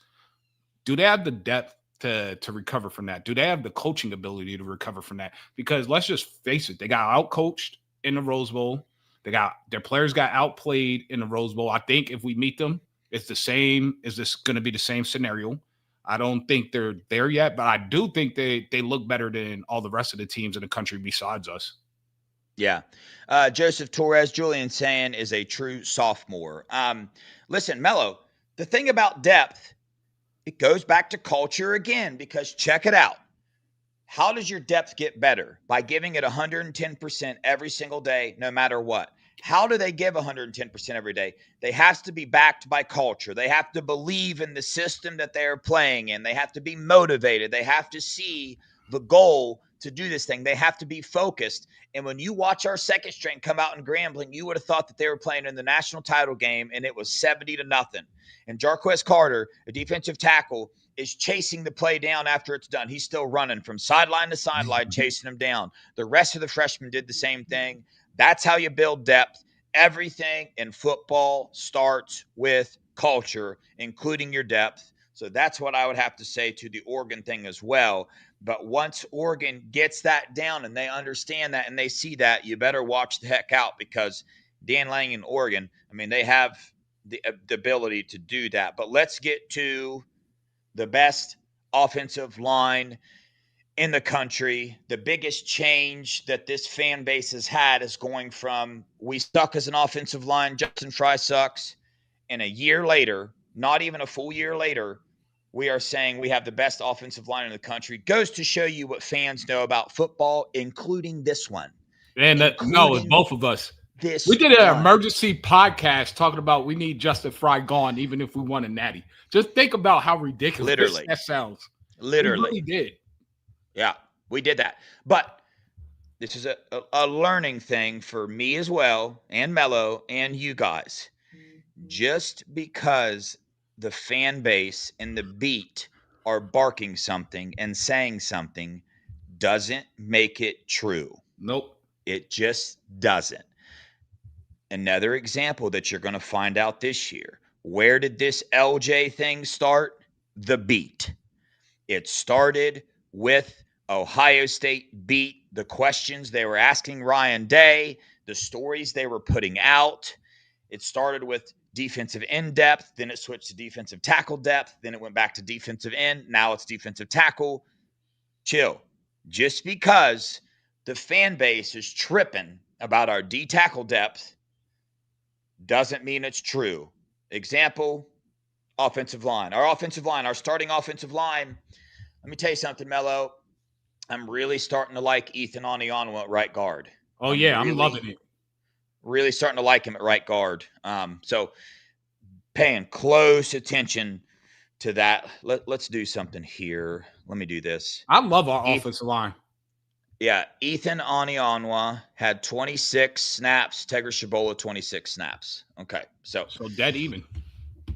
do they have the depth to recover from that? Do they have the coaching ability to recover from that? Because let's just face it, they got out-coached in the Rose Bowl. Their players got outplayed in the Rose Bowl. I think if we meet them, it's the same. Is this going to be the same scenario? I don't think they're there yet, but I do think they look better than all the rest of the teams in the country besides us. Yeah. Joseph Torres, Julian saying, is a true sophomore. Listen, Mello, the thing about depth, it goes back to culture again, because check it out. How does your depth get better? By giving it 110% every single day, no matter what. How do they give 110% every day? They have to be backed by culture. They have to believe in the system that they're playing in. They have to be motivated. They have to see the goal to do this thing. They have to be focused. And when you watch our second string come out in Grambling, you would have thought that they were playing in the national title game, and it was 70-0. And Jarquez Carter, a defensive tackle, is chasing the play down after it's done. He's still running from sideline to sideline, chasing him down. The rest of the freshmen did the same thing. That's how you build depth. Everything in football starts with culture, including your depth. So that's what I would have to say to the Oregon thing as well. But once Oregon gets that down and they understand that and they see that, you better watch the heck out, because Dan Lang in Oregon, I mean, they have the ability to do that. But let's get to the best offensive line in the country. The biggest change that this fan base has had is going from we suck as an offensive line, Justin Fry sucks, and a year later, not even a full year later, we are saying we have the best offensive line in the country. Goes to show you what fans know about football, including this one. And no, it's both of us. We did an emergency podcast talking about we need Justin Fry gone, even if we won a natty. Just think about how ridiculous that sounds. Literally. We really did. Yeah, we did that. But this is a learning thing for me as well, and Mello, and you guys. Just because the fan base and the beat are barking something and saying something doesn't make it true. Nope. It just doesn't. Another example that you're going to find out this year. Where did this LJ thing start? The beat. It started with Ohio State beat, the questions they were asking Ryan Day, the stories they were putting out. It started with defensive end depth, then it switched to defensive tackle depth, then it went back to defensive end, now it's defensive tackle. Chill. Just because the fan base is tripping about our D tackle depth doesn't mean it's true. Example, offensive line. Our starting offensive line. Let me tell you something, Mello. I'm really starting to like Ethan Anianwa at right guard. I'm loving it. Really starting to like him at right guard. So paying close attention to that. Let's do something here. Let me do this. I love our offensive line. Yeah, Ethan Anianwa had 26 snaps. Tegra Shabola, 26 snaps. Okay, so dead even.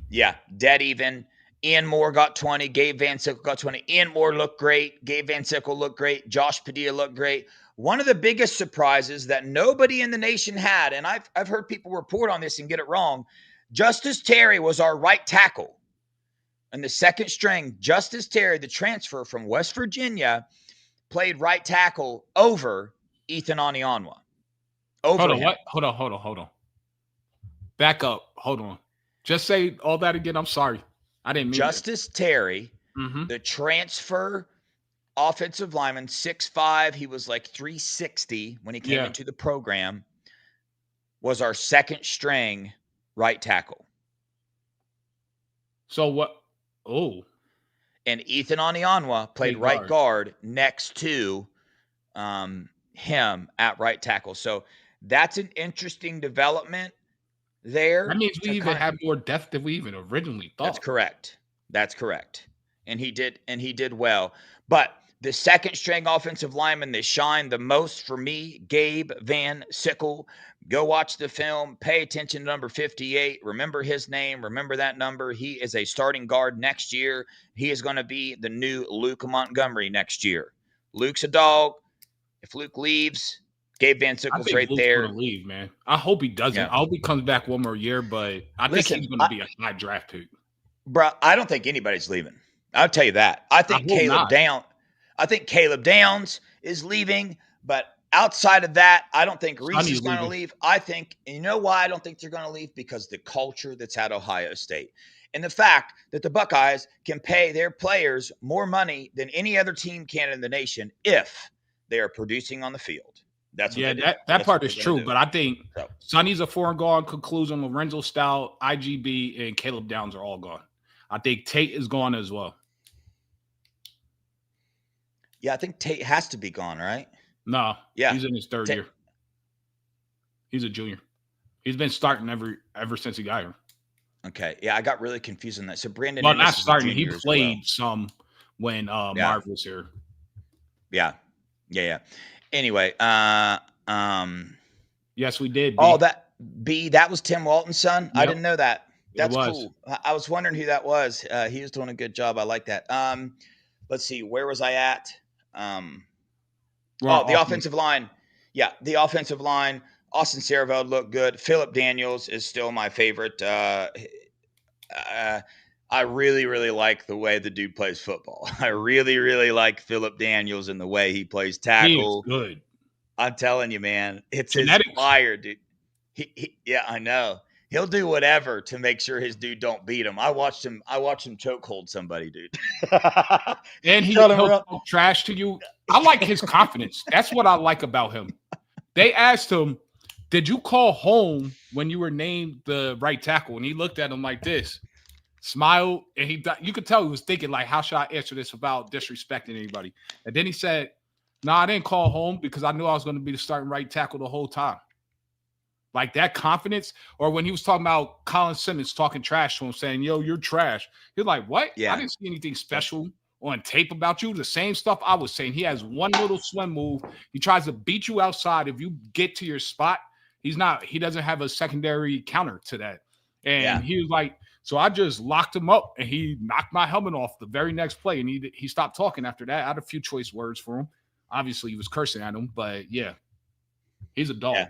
Yeah, dead even. Ian Moore got 20. Gabe Van Sickle got 20. Ian Moore looked great. Gabe Van Sickle looked great. Josh Padilla looked great. One of the biggest surprises that nobody in the nation had, and I've heard people report on this and get it wrong, Justice Terry was our right tackle. And the second string, Justice Terry, the transfer from West Virginia, played right tackle over Ethan Anianwa. Hold on. Back up. Hold on. Just say all that again. I'm sorry. I didn't mean Justice Terry, the transfer offensive lineman, 6'5". He was like 360 when he came into the program, was our second string right tackle. So what? Oh. And Ethan Anianwa played right guard next to him at right tackle. So that's an interesting development there. That means we even have more depth than we even originally thought. That's correct. And he did well. But the second string offensive lineman that shined the most for me, Gabe Van Sickle. Go watch the film. Pay attention to number 58. Remember his name. Remember that number. He is a starting guard next year. He is going to be the new Luke Montgomery next year. Luke's a dog. If Luke leaves, Gabe Van I Sickle's think right Luke's there. going to leave, man. I hope he doesn't. Yeah. I hope he comes back one more year, but I think he's going to be a high draft pick. Bro, I don't think anybody's leaving. I'll tell you that. I think Caleb Downs is leaving, but outside of that, I don't think Reese is going to leave. I think, and you know why I don't think they're going to leave? Because the culture that's at Ohio State and the fact that the Buckeyes can pay their players more money than any other team can in the nation if they are producing on the field. That's what that part is true, but I think Sonny's a foregone conclusion. Lorenzo Stout, IGB, and Caleb Downs are all gone. I think Tate is gone as well. Yeah, I think Tate has to be gone, right? No, yeah, he's in his third year. He's a junior. He's been starting ever since he got here. Okay, yeah, I got really confused on that. So Brandon, well, not starting. He played some when Marv was here. Yeah. Anyway, yes, we did. Oh, that was Tim Walton's son. Yep. I didn't know that. That's cool. I was wondering who that was. He was doing a good job. I like that. Let's see. Where was I at? The offensive line. Yeah, the offensive line. Austin Cereveld looked good. Phillip Daniels is still my favorite. I really, really like the way the dude plays football. I really, really like Phillip Daniels and the way he plays tackle. He is good. I'm telling you, man. It's genetics. His fire, dude. Yeah, I know. He'll do whatever to make sure his dude don't beat him. I watched him chokehold somebody, dude. And he'll talk trash to you. I like his confidence. That's what I like about him. They asked him, "Did you call home when you were named the right tackle?" And he looked at him like this, smiled, and you could tell he was thinking, like, how should I answer this without disrespecting anybody? And then he said, "No, I didn't call home because I knew I was going to be the starting right tackle the whole time." Like that confidence. Or when he was talking about Colin Simmons talking trash to him, saying, "Yo, you're trash." He's like, "What? Yeah. I didn't see anything special on tape about you." The same stuff I was saying. He has one little swim move. He tries to beat you outside. If you get to your spot, he doesn't have a secondary counter to that. And he was like, so I just locked him up and he knocked my helmet off the very next play. And he stopped talking after that. I had a few choice words for him. Obviously, he was cursing at him, but yeah, he's a dog. Yeah.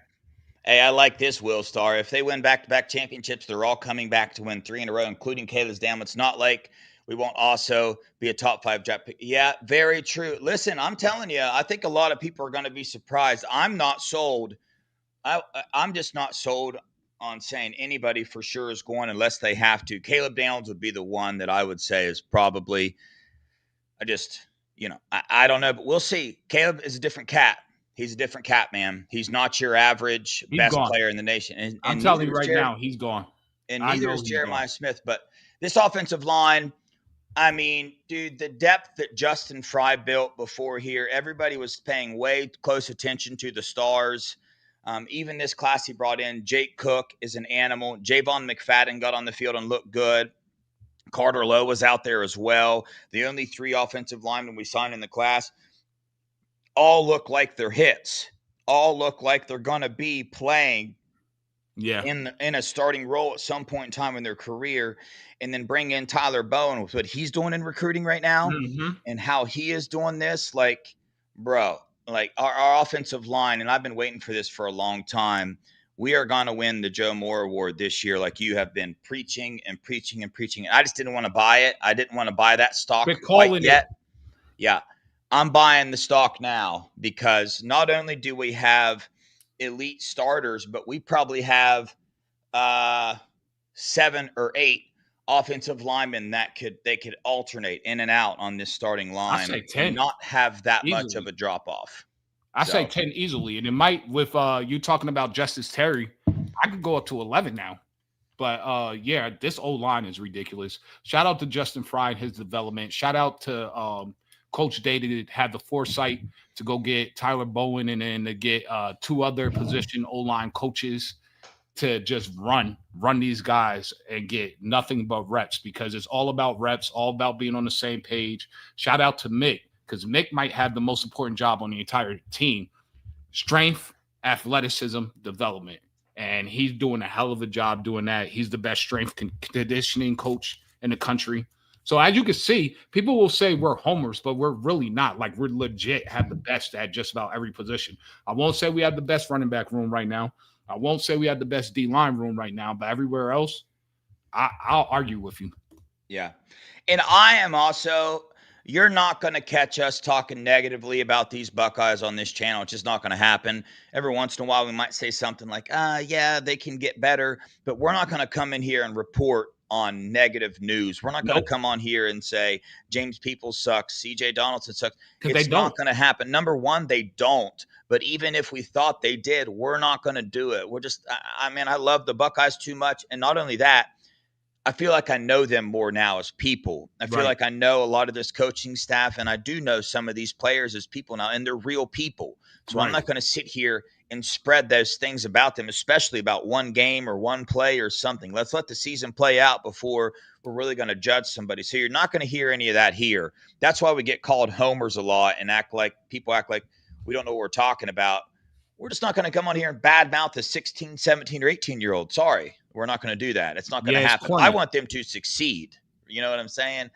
Hey, I like this, Will Star. If they win back-to-back championships, they're all coming back to win 3 in a row, including Caleb's Dam. It's not like we won't also be a top 5 draft pick. Yeah, very true. Listen, I'm telling you, I think a lot of people are going to be surprised. I'm not sold. I'm just not sold on saying anybody for sure is going unless they have to. Caleb Downs would be the one that I would say is probably – I don't know, but we'll see. Caleb is a different cat. He's a different cat, man. He's not your average best player in the nation. And I'm telling you right now, he's gone. And neither is Jeremiah Smith. But this offensive line, I mean, dude, the depth that Justin Fry built before here, everybody was paying way close attention to the stars. Even this class he brought in, Jake Cook is an animal. Javon McFadden got on the field and looked good. Carter Lowe was out there as well. The only 3 offensive linemen we signed in the class all look like they're hits. All look like they're going to be playing in a starting role at some point in time in their career. And then bring in Tyler Bowen with what he's doing in recruiting right now and how he is doing this. Like, bro, like our offensive line, and I've been waiting for this for a long time, we are going to win the Joe Moore Award this year like you have been preaching and preaching and preaching. And I just didn't want to buy it. I didn't want to buy that stock quite yet. Yeah. I'm buying the stock now because not only do we have elite starters, but we probably have 7 or 8 offensive linemen that could alternate in and out on this starting line. I say 10. And not have that easily. Much of a drop off. I say 10 easily, and it might with you talking about Justice Terry. I could go up to 11 now. But this old line is ridiculous. Shout out to Justin Fry and his development. Shout out to Coach Day that had the foresight to go get Tyler Bowen and then to get 2 other position O-line coaches to just run these guys and get nothing but reps because it's all about reps, all about being on the same page. Shout out to Mick because Mick might have the most important job on the entire team. Strength, athleticism, development. And he's doing a hell of a job doing that. He's the best strength conditioning coach in the country. So as you can see, people will say we're homers, but we're really not. Like we're legit have the best at just about every position. I won't say we have the best running back room right now. I won't say we have the best D-line room right now, but everywhere else, I'll argue with you. Yeah. And I am also, you're not going to catch us talking negatively about these Buckeyes on this channel. It's just not going to happen. Every once in a while, we might say something like, yeah, they can get better, but we're not going to come in here and report on negative news. We're not going to come on here and say James Peoples sucks, CJ Donaldson sucks. It's not going to happen. Number one, they don't. But even if we thought they did, we're not going to do it. We're just, I mean, I love the Buckeyes too much. And not only that, I feel like I know them more now as people. I feel like I know a lot of this coaching staff, and I do know some of these players as people now, and they're real people. So I'm not going to sit here and spread those things about them, especially about one game or one play or something. Let's let the season play out before we're really going to judge somebody. So you're not going to hear any of that here. That's why we get called homers a lot and people act like we don't know what we're talking about. We're just not going to come on here and badmouth a 16, 17, or 18-year-old. Sorry, we're not going to do that. It's not going to happen. I want them to succeed. You know what I'm saying?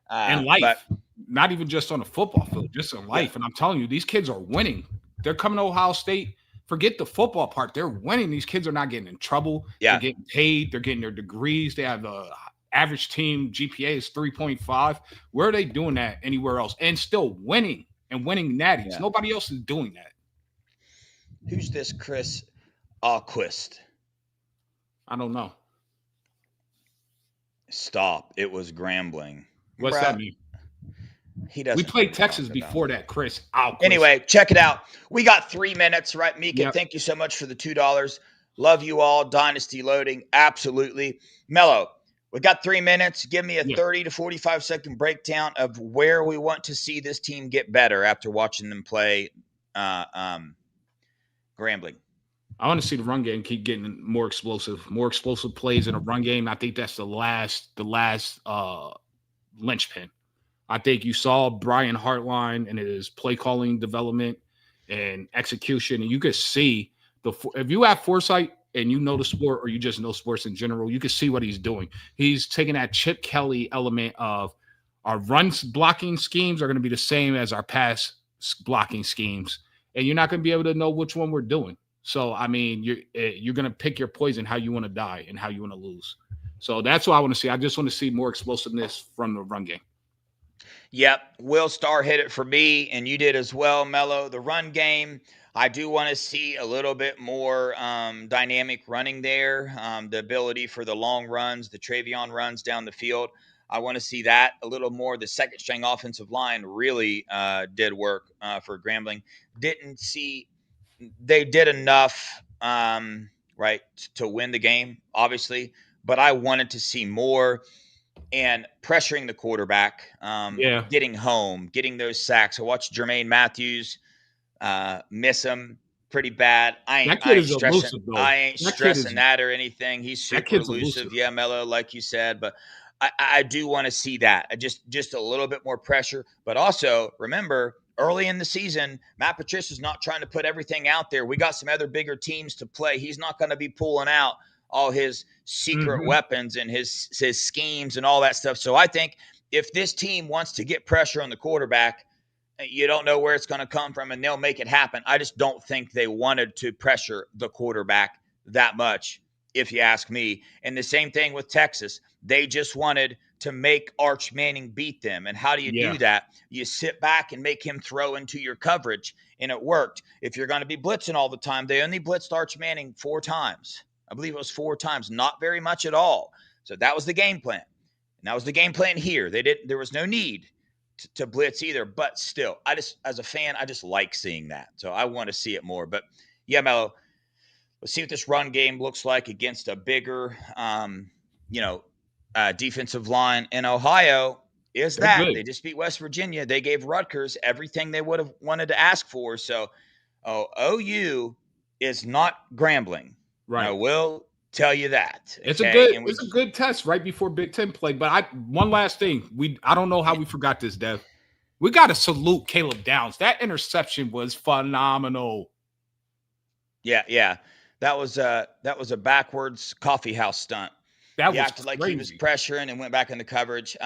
And life, not even just on the football field, just in life. Yeah. And I'm telling you, these kids are winning. They're coming to Ohio State. Forget the football part. They're winning. These kids are not getting in trouble. Yeah. They're getting paid. They're getting their degrees. They have the average team GPA is 3.5. Where are they doing that anywhere else? And still winning and winning natties. Yeah. Nobody else is doing that. Who's this Chris Alquist? I don't know. Stop. It was Grambling. What's that mean? He doesn't. We played Texas before that, Chris Alquist. Anyway, check it out. We got 3 minutes, right? Mika, Thank you so much for the $2. Love you all. Dynasty loading. Absolutely. Mello, we got 3 minutes. Give me a 30 to 45 second breakdown of where we want to see this team get better after watching them play Grambling. I want to see the run game keep getting more explosive plays in a run game. I think that's the last linchpin. I think you saw Brian Hartline and his play calling development and execution, and you could see if you have foresight and you know the sport or you just know sports in general, you can see what he's doing. He's taking that Chip Kelly element of our run blocking schemes are going to be the same as our pass blocking schemes, and you're not going to be able to know which one we're doing. So, I mean, you're going to pick your poison, how you want to die and how you want to lose. So that's what I want to see. I just want to see more explosiveness from the run game. Yep. Will Starr hit it for me, and you did as well, Mello. The run game, I do want to see a little bit more dynamic running there, the ability for the long runs, the Travion runs down the field. I want to see that a little more. The second string offensive line really did work for Grambling. Didn't see they did enough, right, to win the game, obviously, but I wanted to see more and pressuring the quarterback, getting home, getting those sacks. I watched Jermaine Matthews miss him pretty bad. I ain't stressing that or anything. He's super elusive. Yeah, Mello, like you said, but I do want to see that. Just a little bit more pressure, but also remember, early in the season, Matt Patricia's not trying to put everything out there. We got some other bigger teams to play. He's not going to be pulling out all his secret weapons and his schemes and all that stuff. So I think if this team wants to get pressure on the quarterback, you don't know where it's going to come from, and they'll make it happen. I just don't think they wanted to pressure the quarterback that much, if you ask me. And the same thing with Texas. They just wanted to make Arch Manning beat them. And how do you do that? You sit back and make him throw into your coverage, and it worked. If you're going to be blitzing all the time, they only blitzed Arch Manning 4 times. I believe it was 4 times, not very much at all. So that was the game plan. And that was the game plan here. There was no need to blitz either, but still, as a fan, I just like seeing that. So I want to see it more. But yeah, Mello, let's see what this run game looks like against a bigger, defensive line in Ohio. They just beat West Virginia. They gave Rutgers everything they would have wanted to ask for. So OU is not Grambling. Right. I will tell you that. It's a good test right before Big Ten play. But one last thing. I don't know how we forgot this, Dev. We got to salute Caleb Downs. That interception was phenomenal. Yeah. That was a backwards coffee house stunt. He acted like he was pressuring and went back into coverage.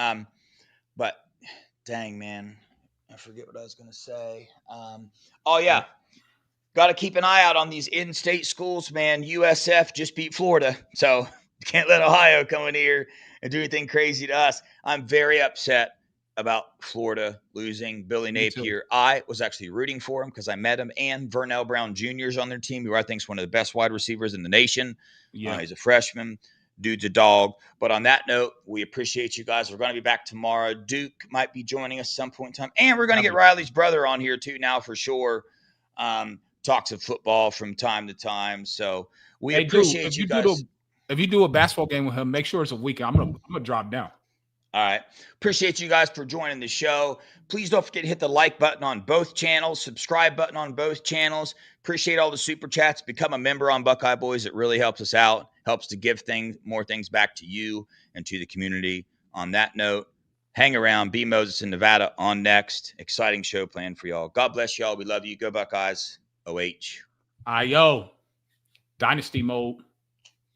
But dang, man, I forget what I was going to say. Oh, yeah. Got to keep an eye out on these in-state schools, man. USF just beat Florida, so can't let Ohio come in here and do anything crazy to us. I'm very upset about Florida losing Billy Napier. I was actually rooting for him because I met him, and Vernell Brown Jr. is on their team, who I think is one of the best wide receivers in the nation. Yeah. He's a freshman. Dude's a dog. But on that note, we appreciate you guys. We're going to be back tomorrow. Duke might be joining us some point in time. And we're going to get Riley's brother on here too now for sure. Talks of football from time to time. So we appreciate you guys. If you do a basketball game with him, make sure it's a weekend. I'm gonna drop down. All right. Appreciate you guys for joining the show. Please don't forget to hit the like button on both channels, subscribe button on both channels. Appreciate all the super chats. Become a member on Buckeye Boys. It really helps us out, helps to give more things back to you and to the community. On that note, hang around. B. Moses in Nevada on next. Exciting show planned for y'all. God bless y'all. We love you. Go Buckeyes. OH. Yo. Dynasty mode.